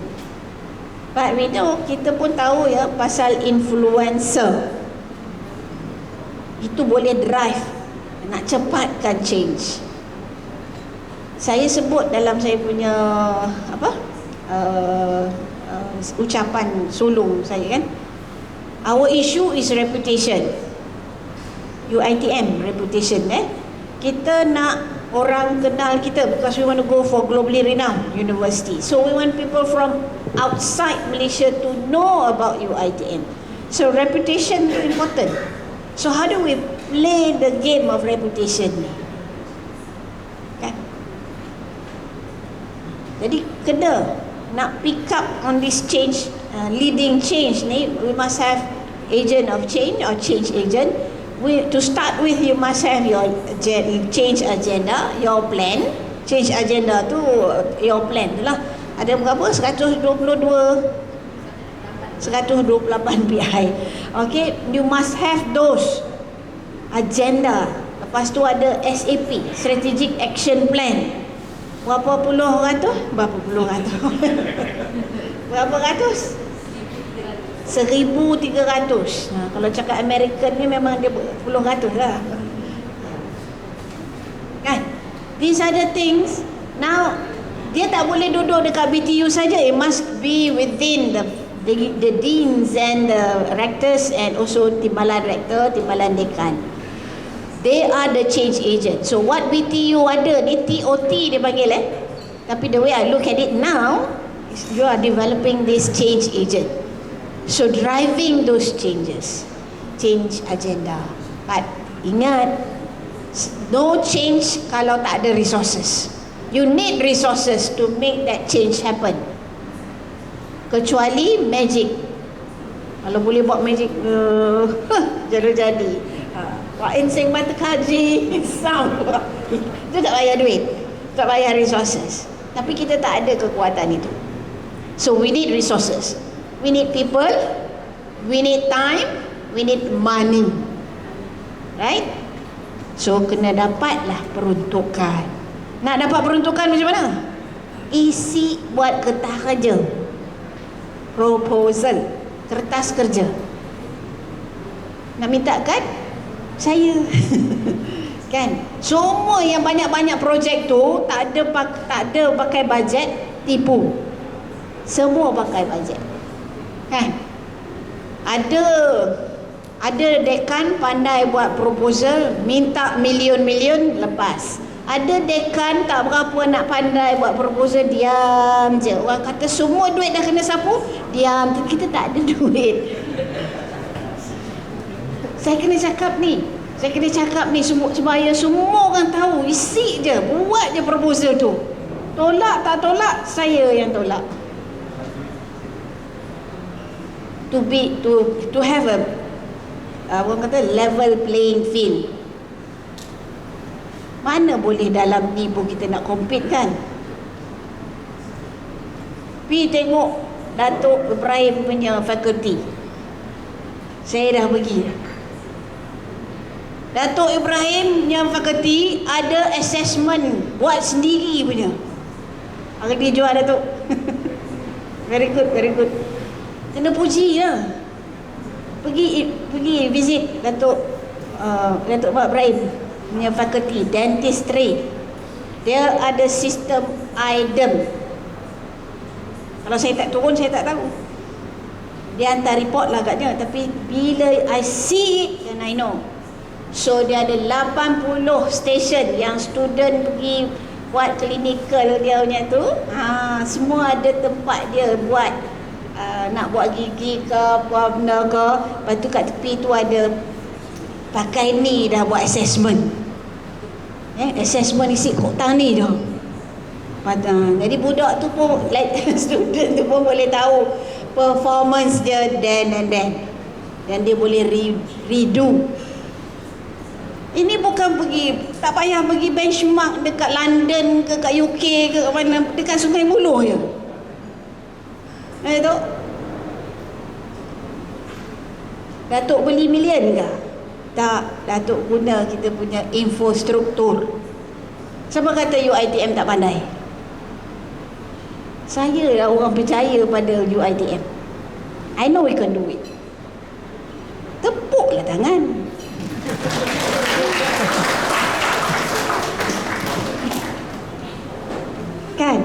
But we know, kita pun tahu ya pasal influencer. Itu boleh drive, nak cepatkan change. Saya sebut dalam saya punya ucapan sulung saya kan, our issue is reputation. UiTM reputation kita nak orang kenal kita because we want to go for globally renowned university. So we want people from outside Malaysia to know about UiTM. So reputation is important. So how do we play the game of reputation ni? Kan? Jadi kena nak pick up on this change, leading change ni, we must have agent of change or change agent. To start with, you must have your change agenda, your plan. Change agenda tu your plan tu lah. Ada berapa? 128 PI. Okay, you must have those agenda. Lepas tu ada SAP, Strategic Action Plan. Berapa puluh ratus? Berapa ratus? 1,300. Kalau cakap American ni memang dia puluh ratus lah. Kan? These are the things. Now, dia tak boleh duduk dekat BTU saja. It must be within the deans and the rectors and also timbalan rektor, timbalan dekan. They are the change agent. So what BTU ada ni, TOT dia panggil tapi the way I look at it now is you are developing this change agent. So driving those changes, change agenda. But ingat, no change kalau tak ada resources. You need resources to make that change happen. Kecuali magic. Kalau boleh buat magic, jadi. Wak Ensing mata kaji, sound. Itu tak payah duit, tak payah resources. Tapi kita tak ada kekuatan itu. So we need resources. We need people, we need time, we need money. Right? So kena dapatlah peruntukan. Nak dapat peruntukan macam mana? Isi buat kertas kerja, proposal, kertas kerja. Nak minta kan? Saya kan? Semua yang banyak-banyak projek tu tak ada pakai bajet, tipu. Semua pakai bajet. Kan? Ada dekan pandai buat proposal, minta million-million, lepas. Ada dekan tak berapa nak pandai buat proposal, diam je. Orang kata semua duit dah kena sapu, diam. Kita tak ada duit. Saya kena cakap ni supaya semua orang tahu. Isi je, buat je proposal tu. Tolak tak tolak, saya yang tolak. To have a orang kata level playing field. Mana boleh dalam ni pun kita nak compete kan? Pergi tengok Datuk Ibrahim punya fakulti. Saya dah pergi. Datuk Ibrahim yang fakulti ada assessment buat sendiri punya. Harga dia jual Datuk. Very good. Kena puji lah. Pergi visit Datuk Ibrahim punya fakulti dentistry. Dia ada sistem IDEM. Kalau saya tak turun, saya tak tahu. Dia hantar report lah agaknya, tapi bila I see it, then I know. So dia ada 80 station yang student pergi buat clinical dia punya tu. Semua ada tempat dia buat, nak buat gigi ke apa benda ke. Lepas tu kat tepi tu ada pakai ni dah buat assessment. Assessment isi kotak ni dah. Jadi budak tu pun, like student tu pun boleh tahu performance dia then and then. Dan dia boleh redo. Ini bukan tak payah pergi benchmark dekat London ke kat UK ke kat mana, dekat Sungai Buloh je. Datuk? Datuk beli million ke? Tak, Datuk guna kita punya infrastruktur. Siapa kata UiTM tak pandai? Saya lah orang percaya pada UiTM. I know we can do it. Tepuklah tangan. Kan?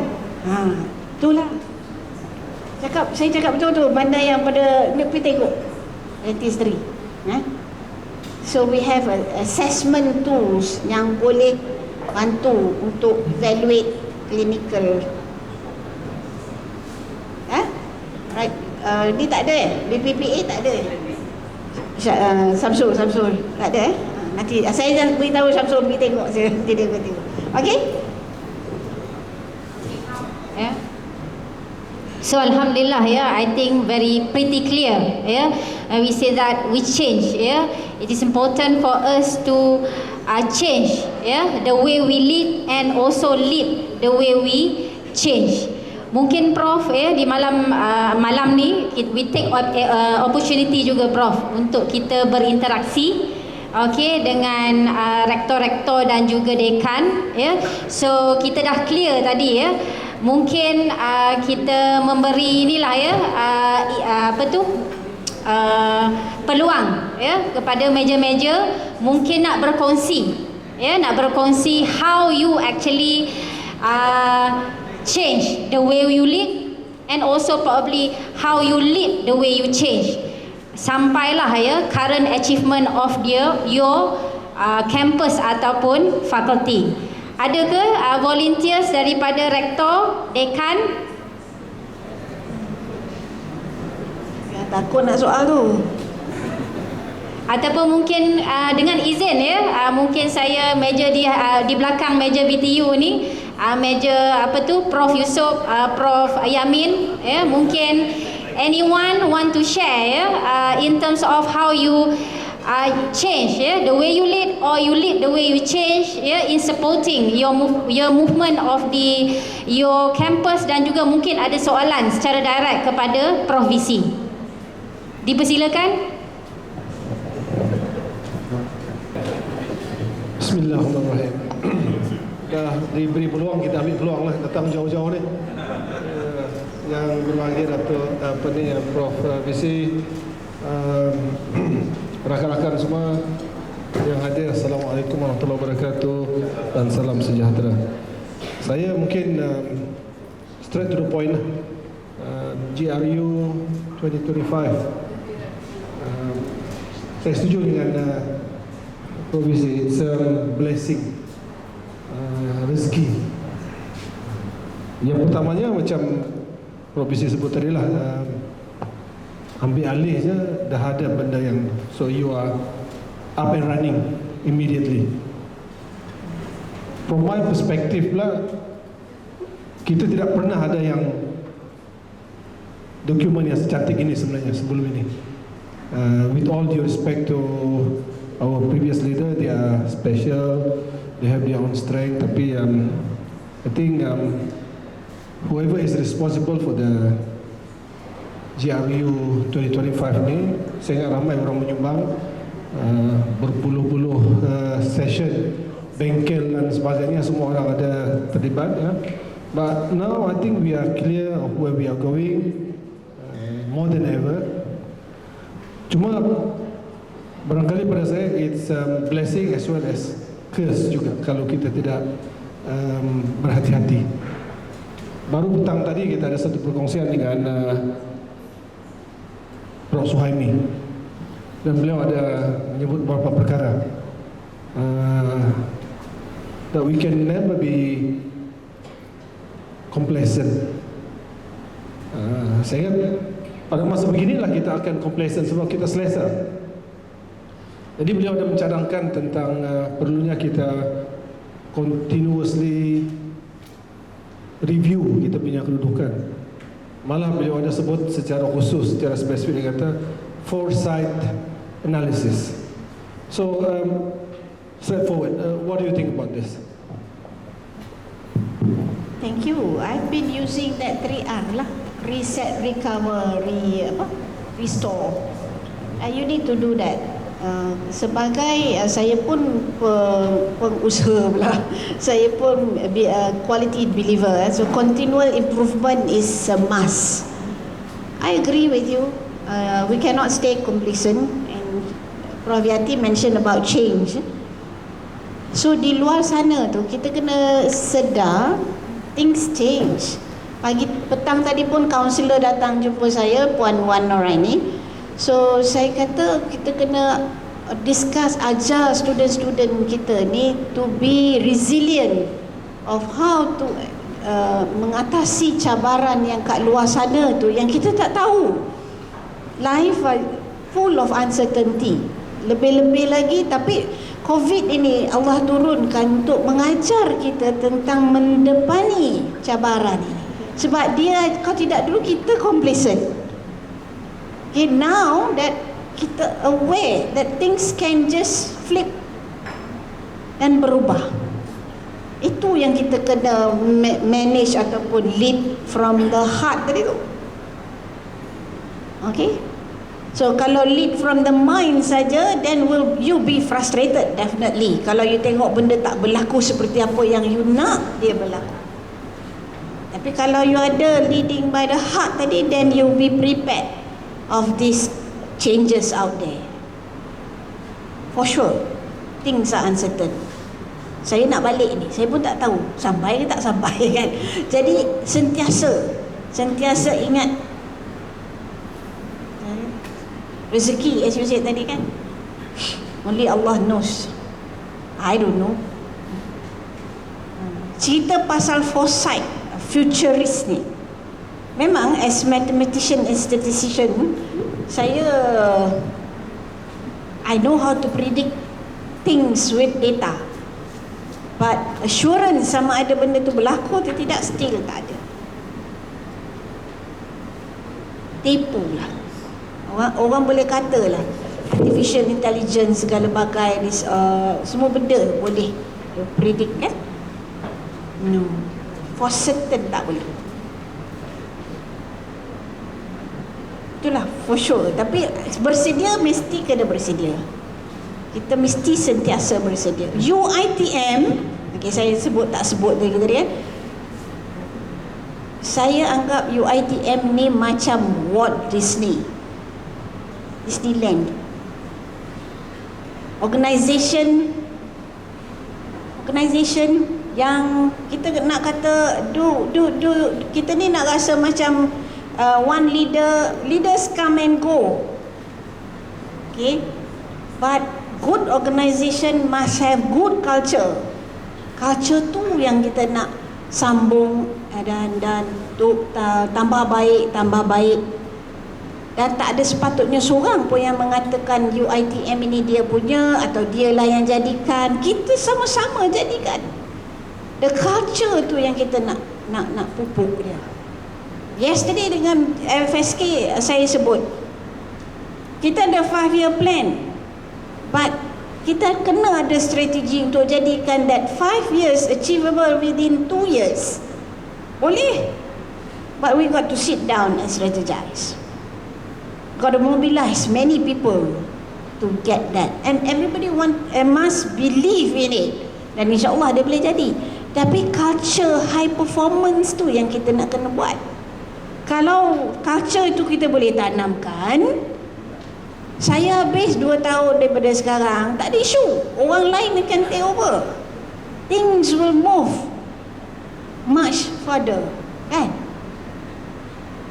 Itulah. Saya cakap betul-betul. Mana yang pada nak pergi tengok dentistry. So we have assessment tools yang boleh bantu untuk evaluate clinical. Right. Ni tak ada BPPA tak ada. Samsul tak ada Nanti saya dah beritahu Samsul pergi tengok saya. Dia tengok. Okey? So alhamdulillah, I think very pretty clear. We say that we change. It is important for us to change. The way we lead and also lead the way we change. Mungkin Prof di malam ni we take opportunity juga Prof untuk kita berinteraksi dengan rektor-rektor dan juga dekan. So kita dah clear tadi mungkin kita memberi inilah peluang kepada meja-meja mungkin nak berkongsi how you actually change the way you lead and also probably how you lead the way you change sampailah current achievement of your kampus ataupun fakulti. Ada ke volunteers daripada rektor, dekan? Takut nak soal tu. Ataupun mungkin dengan izin ya, mungkin saya meja di belakang meja BTU ni, meja apa tu, Prof Yusof, Prof Yamin ya, mungkin anyone want to share ya, in terms of how you change the way you lead, or you lead the way you change in supporting your movement of your campus, dan juga mungkin ada soalan secara direct kepada Prof VC. Dipersilakan. Bismillahirrahmanirrahim. Dah diberi peluang, kita ambil peluang lah, datang jauh-jauh ni. Yang berbahagia Datuk Prof VC, rakan-rakan semua yang hadir, Assalamualaikum warahmatullahi wabarakatuh dan salam sejahtera. Saya mungkin straight to the point, GRU 2025. Saya setuju dengan Provisi, it's a blessing, rezeki. Yang pertamanya macam Provisi sebut tadi lah, ambil alih je dah ada benda yang, so you are up and running immediately. From my perspective lah, kita tidak pernah ada yang dokumen yang secantik ini sebenarnya sebelum ini. With all due respect to our previous leader, they are special, they have their own strength, tapi I think whoever is responsible for the GRU 2025 ni, saya ingat ramai orang menyumbang, berpuluh-puluh session, bengkel dan sebagainya, semua orang ada terlibat ya. But now I think we are clear of where we are going, more than ever. Cuma barangkali pada saya it's blessing as well as curse juga kalau kita tidak berhati-hati. Baru petang tadi kita ada satu perkongsian dengan Prof Suhaimi, dan beliau ada menyebut beberapa perkara that we can never be complacent. Saya ingat pada masa beginilah kita akan complacent sebab kita selesa. Jadi beliau ada mencadangkan tentang perlunya kita continuously review kita punya kedudukan. Malah beliau ada sebut secara khusus, secara spesifik, dia kata foresight analysis. So straightforward, what do you think about this? Thank you. I've been using that 3R lah. Reset, recover, restore. You need to do that. Sebagai saya pun pengusaha pula, saya pun quality believer, so continual improvement is a must. I agree with you. We cannot stay complacent, and Prof Yati mentioned about change. So di luar sana tu kita kena sedar things change. Petang tadi pun kaunselor datang jumpa saya, Puan Wan Noraini. So saya kata kita kena discuss, ajar student-student kita ni to be resilient of how to mengatasi cabaran yang kat luar sana tu yang kita tak tahu. Life full of uncertainty. Lebih-lebih lagi, tapi COVID ini Allah turunkan untuk mengajar kita tentang mendepani cabaran ini. Sebab dia, kalau tidak dulu kita complacent. Okay, now that kita aware that things can just flip dan berubah, itu yang kita kena manage ataupun lead from the heart tadi tu. Okay, so kalau lead from the mind saja, then will you be frustrated definitely. Kalau you tengok benda tak berlaku seperti apa yang you nak dia berlaku. Tapi kalau you ada leading by the heart tadi, then you be prepared of these changes out there. For sure, things are uncertain. Saya nak balik ni, saya pun tak tahu sampai ke tak sampai kan. Jadi sentiasa ingat rezeki, as you said tadi kan, only Allah knows I don't know. Cerita pasal foresight, futurist ni. Memang as mathematician and statistician, I know how to predict things with data. But assurance sama ada benda tu berlaku atau tidak, still tak ada. Tipu lah. Orang boleh kata lah artificial intelligence segala bagai semua benda boleh predict kan. No, for certain tak boleh. Itulah for sure. Tapi bersedia mesti kena bersedia. Kita mesti sentiasa bersedia. UiTM, okay, saya tak sebut tadi kan. Saya anggap UiTM ni macam Walt Disneyland. Organisation yang kita nak kata kita ni nak rasa macam one leaders come and go. Okay, but good organisation must have good culture. Culture tu yang kita nak sambung dan tambah baik. Dan tak ada sepatutnya seorang pun yang mengatakan UiTM ini dia punya atau dialah yang jadikan. Kita sama-sama jadikan. The culture tu yang kita nak pupuk dia. Yesterday dengan FSK saya sebut, kita ada 5-year plan, but kita kena ada strategi untuk jadikan that 5 years achievable within 2 years. Boleh, but we got to sit down and strategize. Got to mobilize many people to get that, and everybody must believe in it, dan insyaAllah dia boleh jadi. Tapi culture high performance tu yang kita nak kena buat. Kalau culture itu kita boleh tanamkan, saya habis 2 tahun daripada sekarang, tak ada isu. Orang lain akan take over. Things will move much further, kan?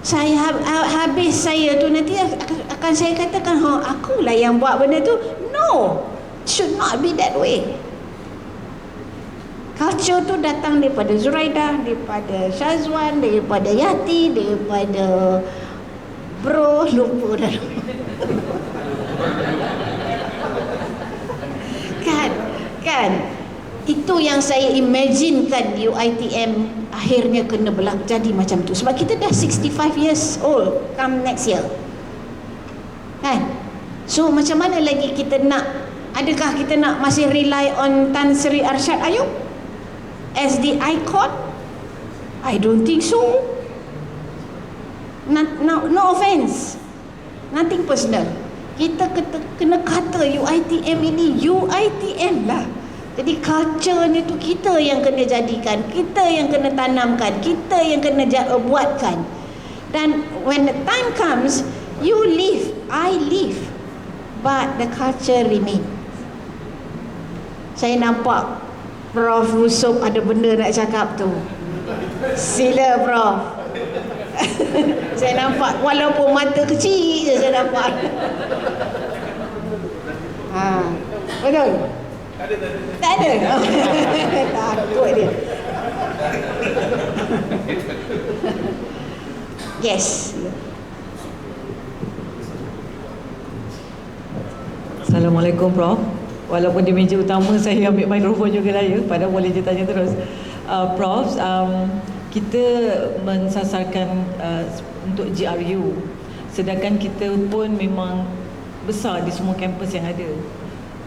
Saya habis saya tu nanti akan saya katakan, akulah yang buat benda tu. No, should not be that way. Culture tu datang daripada Zuraidah, daripada Syazwan, daripada Yati, daripada bro, lupa dah. Kan itu yang saya imaginekan UiTM akhirnya kena jadi macam tu. Sebab kita dah 65 years old come next year, kan? So macam mana lagi kita nak, adakah kita nak masih rely on Tan Sri Arsyad Ayub as the icon? I don't think so. No offense, nothing personal. Kita kena kata UiTM ini UiTM lah. Jadi culture ni tu kita yang kena jadikan, kita yang kena tanamkan, kita yang kena buatkan. Dan when the time comes, you leave, I leave, but the culture remain. Saya nampak Prof Yusof ada benda nak cakap tu. Sila Prof. Saya nampak, walaupun mata kecil je saya nampak. Betul? Tak ada. Takut dia. Yes. Assalamualaikum Prof. Walaupun di meja utama saya ambil mikrofon juga lah ya, padahal boleh je tanya terus. Prof, kita mensasarkan untuk GRU, sedangkan kita pun memang besar di semua kampus yang ada.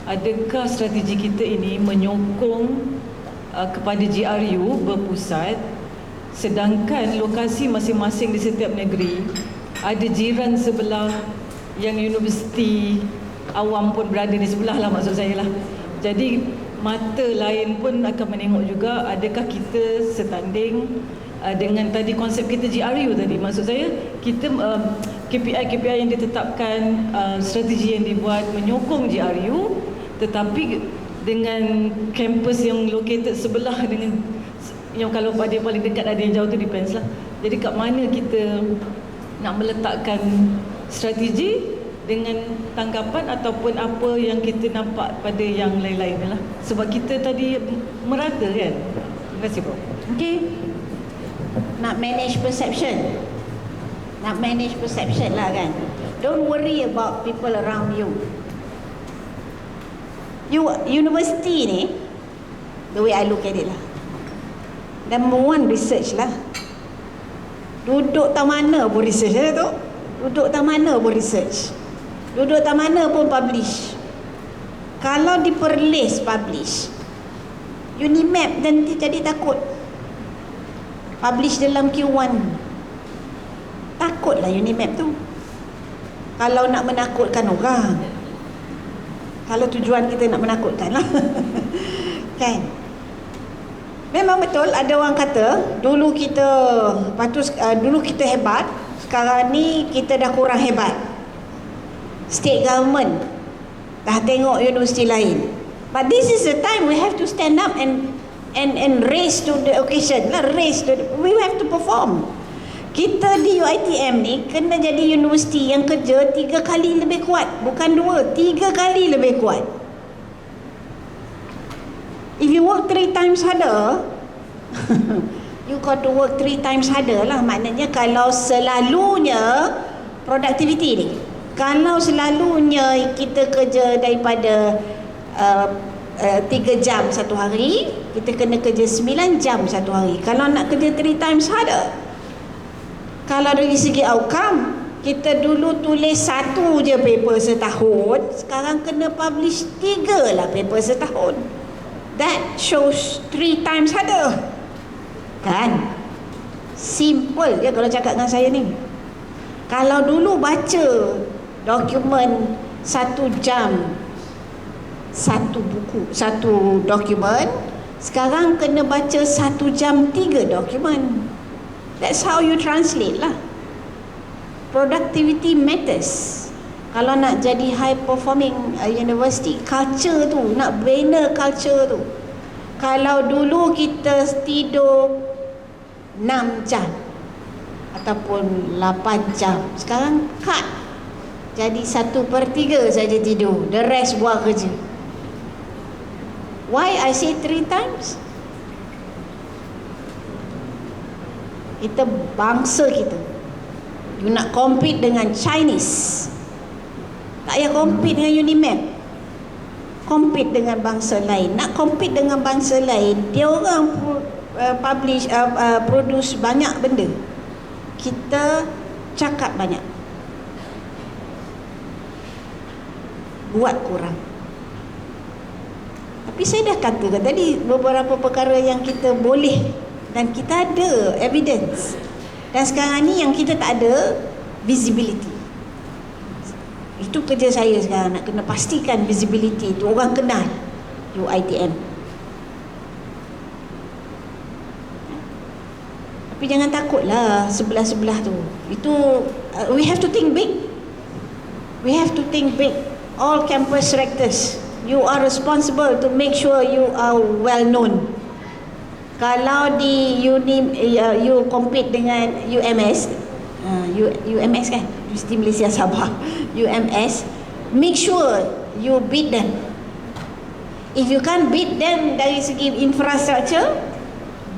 Adakah strategi kita ini menyokong kepada GRU berpusat, sedangkan lokasi masing-masing di setiap negeri ada jiran sebelah yang universiti awam pun berada di sebelah lah, maksud saya lah. Jadi mata lain pun akan menengok juga, adakah kita setanding dengan tadi konsep kita GRU tadi. Maksud saya kita KPI yang ditetapkan, strategi yang dibuat menyokong GRU, tetapi dengan kampus yang located sebelah dengan yang kalau pada paling dekat ada yang jauh tu depends lah. Jadi kat mana kita nak meletakkan strategi dengan tanggapan ataupun apa yang kita nampak pada yang lain-lain lah. Sebab kita tadi merata kan. Terima kasih Prof. Okay. Nak manage perception. Nak manage perception lah kan. Don't worry about people around you. University ni, the way I look at it lah, number one research lah. Duduk tak mana pun research lah tu. Duduk tak mana pun research. Duduk tak mana pun publish. Kalau diperlis publish, Unimap nanti jadi takut. Publish dalam Q1. Takutlah Unimap tu. Kalau nak menakutkan orang. Kalau tujuan kita nak menakutkan lah. Kan? Memang betul ada orang kata dulu kita hebat, sekarang ni kita dah kurang hebat. State government dah tengok universiti lain. But this is the time we have to stand up and raise to the occasion lah, we have to perform. Kita di UiTM ni kena jadi universiti yang kerja 3 kali lebih kuat, bukan 2, 3 kali lebih kuat. If you work 3 times harder, you got to work 3 times harder lah. Maknanya kalau selalunya productivity ni, kalau selalunya kita kerja daripada 3 jam satu hari, kita kena kerja 9 jam satu hari. Kalau nak kerja 3 times harder, kalau dari segi outcome, kita dulu tulis 1 je paper setahun, sekarang kena publish 3 lah paper setahun. That shows 3 times harder. Kan? Simple je kalau cakap dengan saya ni. Kalau dulu baca dokumen 1 jam, 1 buku, 1 dokumen, sekarang kena baca 1 jam 3 dokumen. That's how you translate lah. Productivity matters. Kalau nak jadi high performing university, culture tu, nak bina culture tu. Kalau dulu kita tidur 6 jam ataupun 8 jam, sekarang cut jadi 1/3 saja tidur, the rest buat kerja. Why I say 3 times? Kita bangsa kita, you nak compete dengan Chinese, tak payah compete dengan Unimap, compete dengan bangsa lain. Nak compete dengan bangsa lain, dia orang produce banyak benda, kita cakap banyak, buat kurang. Tapi saya dah katakan tadi beberapa perkara yang kita boleh dan kita ada evidence. Dan sekarang ni yang kita tak ada, visibility. Itu kerja saya sekarang, nak kena pastikan visibility itu orang kenal UiTM. Tapi jangan takutlah sebelah-sebelah tu. Itu we have to think big. We have to think big. All campus rectors, you are responsible to make sure you are well known. Kalau di you compete dengan UMS, UMS kan, Universiti Malaysia Sabah, UMS, make sure you beat them. If you can't beat them dari segi infrastructure,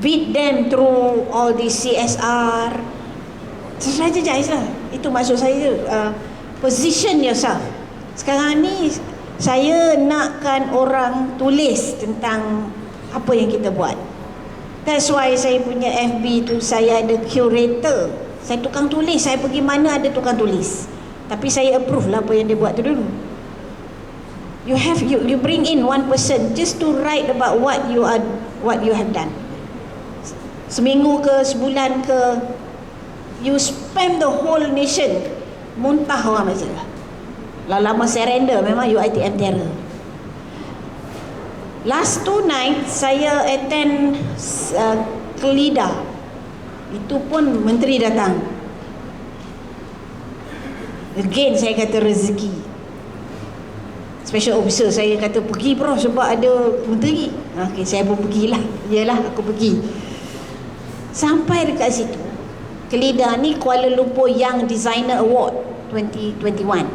beat them through all the CSR. Saja jais lah. Itu maksud saya, position yourself. Sekarang ni saya nakkan orang tulis tentang apa yang kita buat. That's why saya punya FB tu, saya ada curator. Saya tukang tulis, saya pergi mana ada tukang tulis. Tapi saya approve lah apa yang dia buat tu dulu. You bring in one person just to write about what you have done. Seminggu ke, sebulan ke, you spam the whole nation. Muntah orang macam tu. Lama surrender, memang UiTM terror. Last 2 night saya attend Kelida. Itu pun menteri datang. Again saya kata rezeki. Special officer saya kata pergi bro sebab ada menteri. Okey, saya pun pergilah. Yalah, aku pergi. Sampai dekat situ, Kelida ni Kuala Lumpur Young Designer Award 2021.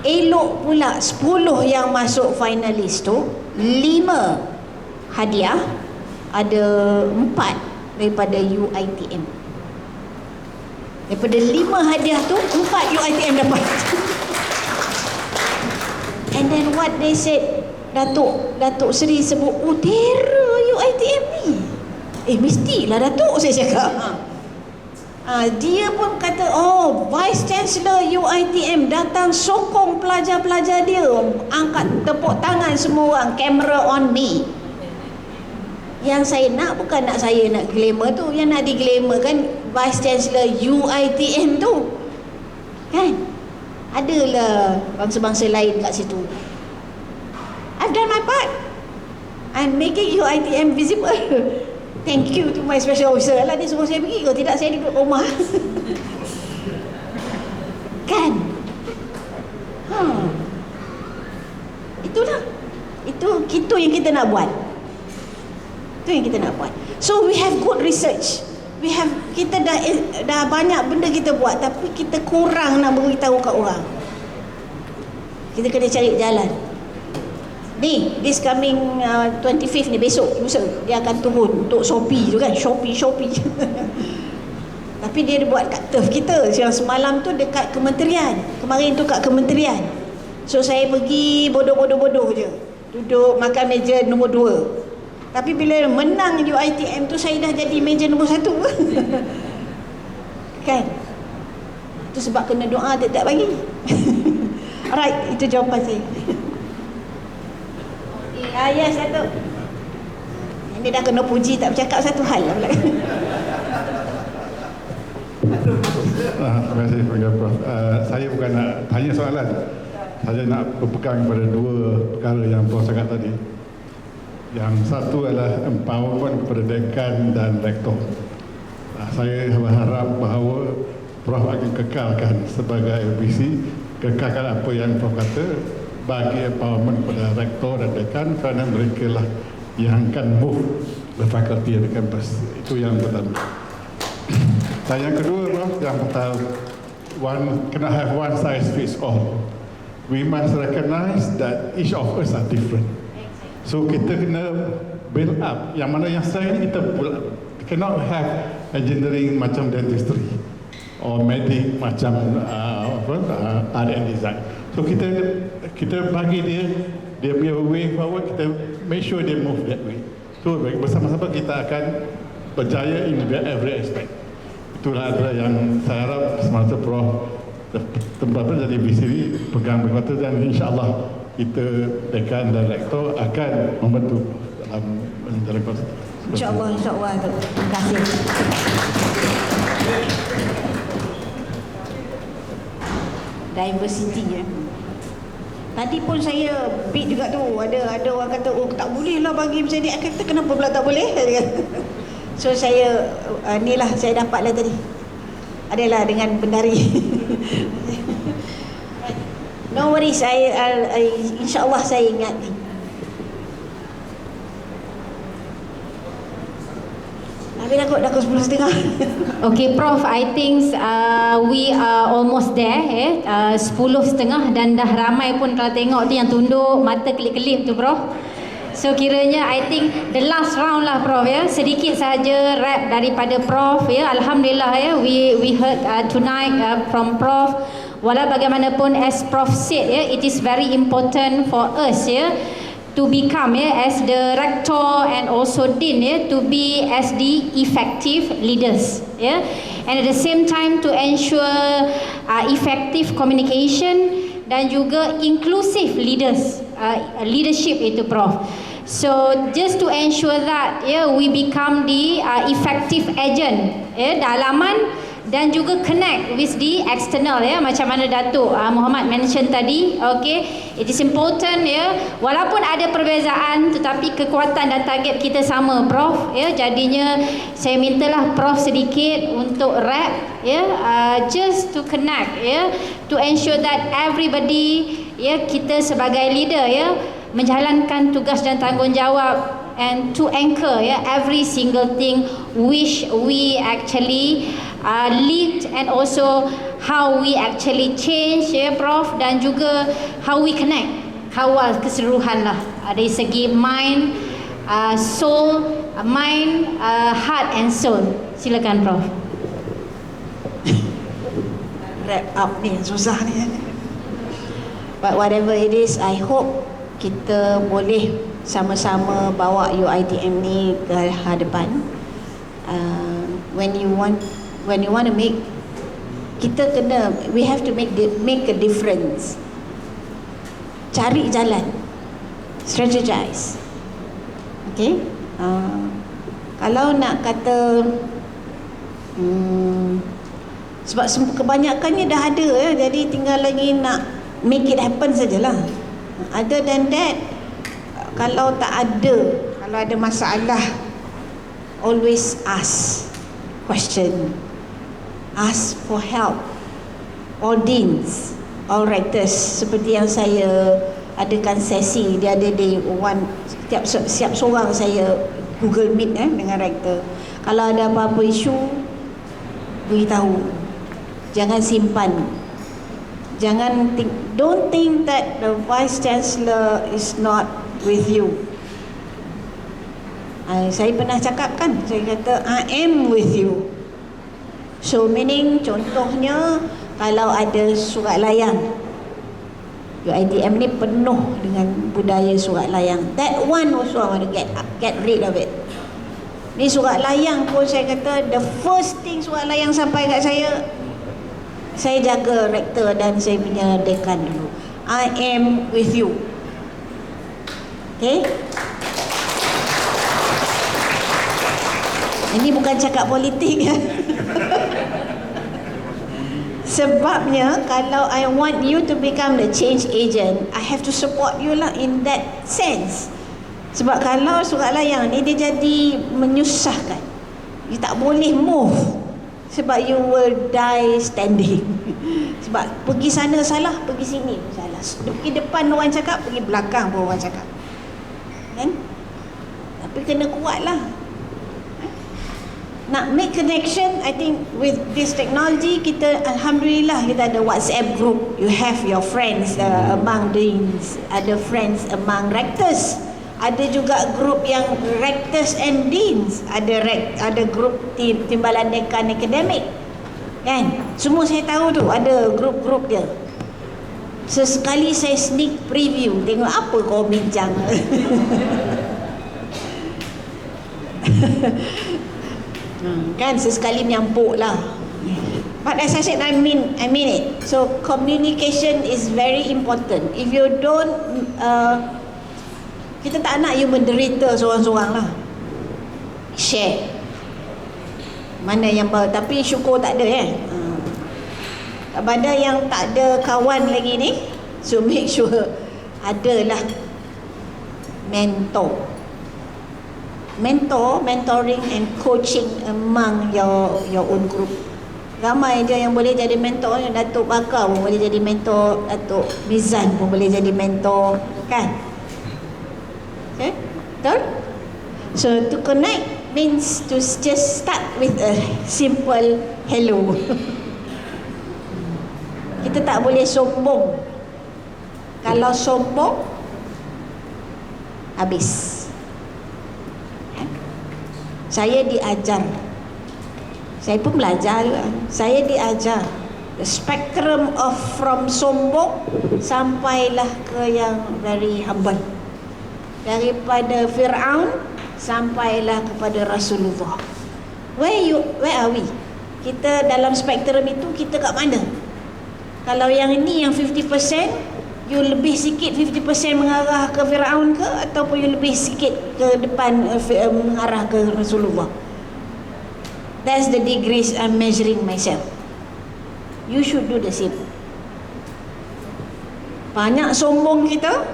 elok pula 10 yang masuk finalis tu 5 hadiah, ada 4 daripada UiTM. Daripada 5 hadiah tu 4 UiTM dapat. And then what they said, Datuk Seri sebut, oh terror UiTM ni. Mestilah Datuk, saya cakap. Dia pun kata, oh Vice Chancellor UiTM datang sokong pelajar-pelajar dia, angkat tepuk tangan semua orang, camera on me. Yang saya nak bukan nak saya nak glamour tu, yang nak diglamour kan Vice Chancellor UiTM tu kan. Adalah bangsa-bangsa lain kat situ. I've done my part. I'm making UiTM visible. Thank you to my special officer lah, dia suruh saya pergi, kalau tidak saya duduk rumah. Kan? Itulah. Itu yang kita nak buat. Itu yang kita nak buat. So we have good research. Kita dah banyak benda kita buat, tapi kita kurang nak beritahu kat orang. Kita kena cari jalan. Ni, this coming 25th ni, besok lusa dia akan turun untuk Shopee tu kan, Shopee. Tapi dia buat kat turf kita. Yang semalam tu dekat kementerian, kemarin tu kat kementerian. So saya pergi bodoh je, duduk makan meja nombor 2. Tapi bila menang UiTM tu, saya dah jadi meja nombor 1. Kan? Itu sebab kena doa tak bagi. Alright, itu jawapan saya. Yes, Datuk. Ini dah kena puji, tak bercakap satu hal lah pula. Terima kasih Prof. Saya bukan nak tanya soalan. Saya nak berpegang pada 2 perkara yang Prof cakap tadi. Yang satu adalah empowerment kepada dekan dan rektor. Saya berharap bahawa Prof akan kekalkan sebagai LBC, kekalkan apa yang Prof kata, bagi empowerment kepada rektor dan dekan, kerana mereka lah yang akan move the faculty di kampus. Itu yang pertama. Dan yang kedua, Prof, yang pasal cannot have one size fits all. We must recognize that each of us are different. So kita kena build up. Yang mana yang saya kita build up. Cannot have engineering macam dentistry or medic macam art and design. So kita bagi dia punya way forward, kita make sure dia move that way. So bersama-sama kita akan berjaya in every aspect. Itulah adalah yang saya harap semasa Prof tempatnya jadi BCD pegang berkuasa, dan insyaAllah kita dekan dan rektor akan membantu dalam menjalankan proses. InsyaAllah. Terima kasih. Diversity ya. Tadi pun saya beat juga tu, ada orang kata, oh tak boleh lah bagi macam ni. Kata kenapa pula tak boleh? So saya inilah saya dapatlah tadi. Adalah dengan bendari. No worries, insyaAllah saya ingat. Habis dah ke 10:30. Okay, Prof, I think we are almost there. 10:30 dan dah ramai pun kalau tengok tu yang tunduk mata kelip-kelip tu, Prof. So kiranya I think the last round lah, Prof, ya. Sedikit sahaja rap daripada Prof, ya. Alhamdulillah, ya. We heard tonight from Prof. Walau bagaimanapun, as Prof said, ya, it is very important for us, ya, to become, as the rector and also dean, to be as the effective leaders, and at the same time to ensure effective communication dan juga inclusive leadership itu, Prof. So just to ensure that we become the effective agent dalaman dan juga connect with the external, macam mana Datuk Muhammad mention tadi. Okay, it is important, walaupun ada perbezaan tetapi kekuatan dan target kita sama, Prof, jadinya saya mintalah Prof sedikit untuk rap, just to connect, to ensure that everybody, kita sebagai leader, menjalankan tugas dan tanggungjawab, and to anchor, every single thing which we actually lead and also how we actually change, ya Prof, dan juga how we connect, kawal keseluruhan lah dari segi mind, soul, mind, heart and soul. Silakan Prof. Wrap up ni susah ni. But whatever it is, I hope kita boleh sama-sama bawa UiTM ni ke hadapan. When you want to make, we have to make a difference. Cari jalan, strategize. Okay. Kalau nak kata sebab kebanyakannya dah ada ya, jadi tinggal lagi nak make it happen sajalah. Other than that, kalau ada masalah, always ask question, ask for help. All deans, all rectors, seperti yang saya adakan sesi the other day, setiap seorang saya Google Meet dengan rector. Kalau ada apa-apa isu, beritahu, jangan simpan. Don't think that the Vice Chancellor is not with you. Saya pernah cakap kan, saya kata I am with you. So meaning, contohnya kalau ada surat layang, UiTM ni penuh dengan budaya surat layang. That one also I want to get rid of it. Ni surat layang pun saya kata, the first thing surat layang sampai kat saya jaga rektor dan saya punya dekan dulu. I am with you. Okay? Ini bukan cakap politik ya. Sebabnya kalau I want you to become the change agent, I have to support you lah in that sense. Sebab kalau surat layang ni dia jadi menyusahkan, you tak boleh move, sebab you will die standing. Sebab pergi sana salah, pergi sini salah, pergi depan orang cakap, pergi belakang pun orang cakap kan? Tapi kena kuat lah. Nak make connection, I think with this technology, kita alhamdulillah kita ada WhatsApp group. You have your friends among deans, ada friends among rectors, ada juga group yang rectors and deans, ada group timbalan dekan akademik kan, semua saya tahu tu ada grup-grup dia. Sesekali saya sneak preview, tengok apa kau bincang. Kan sesekali menyampuk lah. But as I said, I mean it. So communication is very important. If you don't, kita tak nak you menderita seorang-seorang lah. Share. Mana yang tapi syukur tak ada Pada yang tak ada kawan lagi ni, so make sure adalah mentoring and coaching among your own group. Ramai je yang boleh jadi mentor. Datuk Bakar pun boleh jadi mentor, Datuk Mizan pun boleh jadi mentor kan. Okay? Betul? So to connect means to just start with a simple hello. Kita tak boleh sombong. Kalau sombong, habis. Saya diajar, saya pun belajar juga. Saya diajar the spectrum of from sombong sampailah ke yang very humble. Daripada Fir'aun sampailah kepada Rasulullah. Where are we? Kita dalam spektrum itu, kita kat mana? Kalau yang ini yang 50%, you lebih sikit 50% mengarah ke Fir'aun ke, ataupun you lebih sikit ke depan mengarah ke Rasulullah? That's the degrees I'm measuring myself. You should do the same. Banyak sombong kita,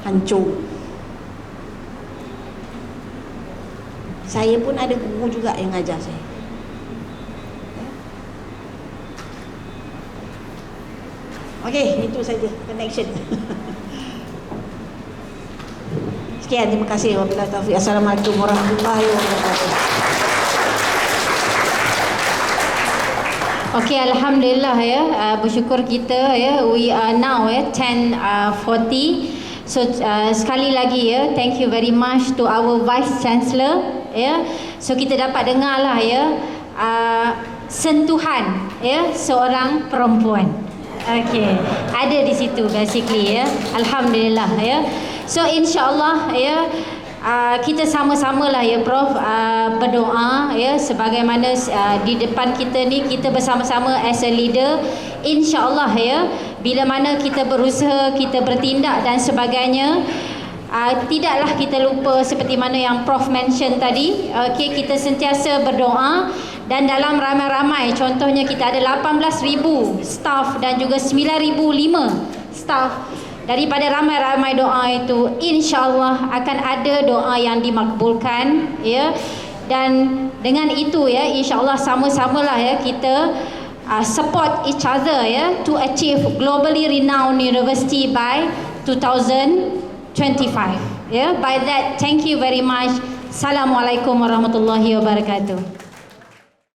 hancur. Saya pun ada guru juga yang ajar saya. Okey, itu saja connection. Sekian, terima kasih. Wabillahi taufiq. Assalamualaikum warahmatullahi wabarakatuh. Okey, alhamdulillah ya. Bersyukur kita ya. We are now 10:40. So sekali lagi ya, thank you very much to our Vice Chancellor ya. So kita dapat dengar lah ya, sentuhan ya seorang perempuan. Okey, ada di situ basically ya. Alhamdulillah ya. So insya-Allah ya, kita sama-sama lah ya Prof, berdoa ya, sebagaimana di depan kita ni kita bersama-sama as a leader, insya-Allah ya, bila mana kita berusaha, kita bertindak dan sebagainya, tidaklah kita lupa seperti mana yang Prof mention tadi. Okey, kita sentiasa berdoa, dan dalam ramai-ramai, contohnya kita ada 18,000 staff dan juga 9,005 staff. Daripada ramai-ramai doa itu, insya-Allah akan ada doa yang dimakbulkan ya. Dan dengan itu ya, insya-Allah sama-samalah ya kita support each other ya to achieve globally renowned university by 2025 ya. By that, thank you very much. Assalamualaikum warahmatullahi wabarakatuh.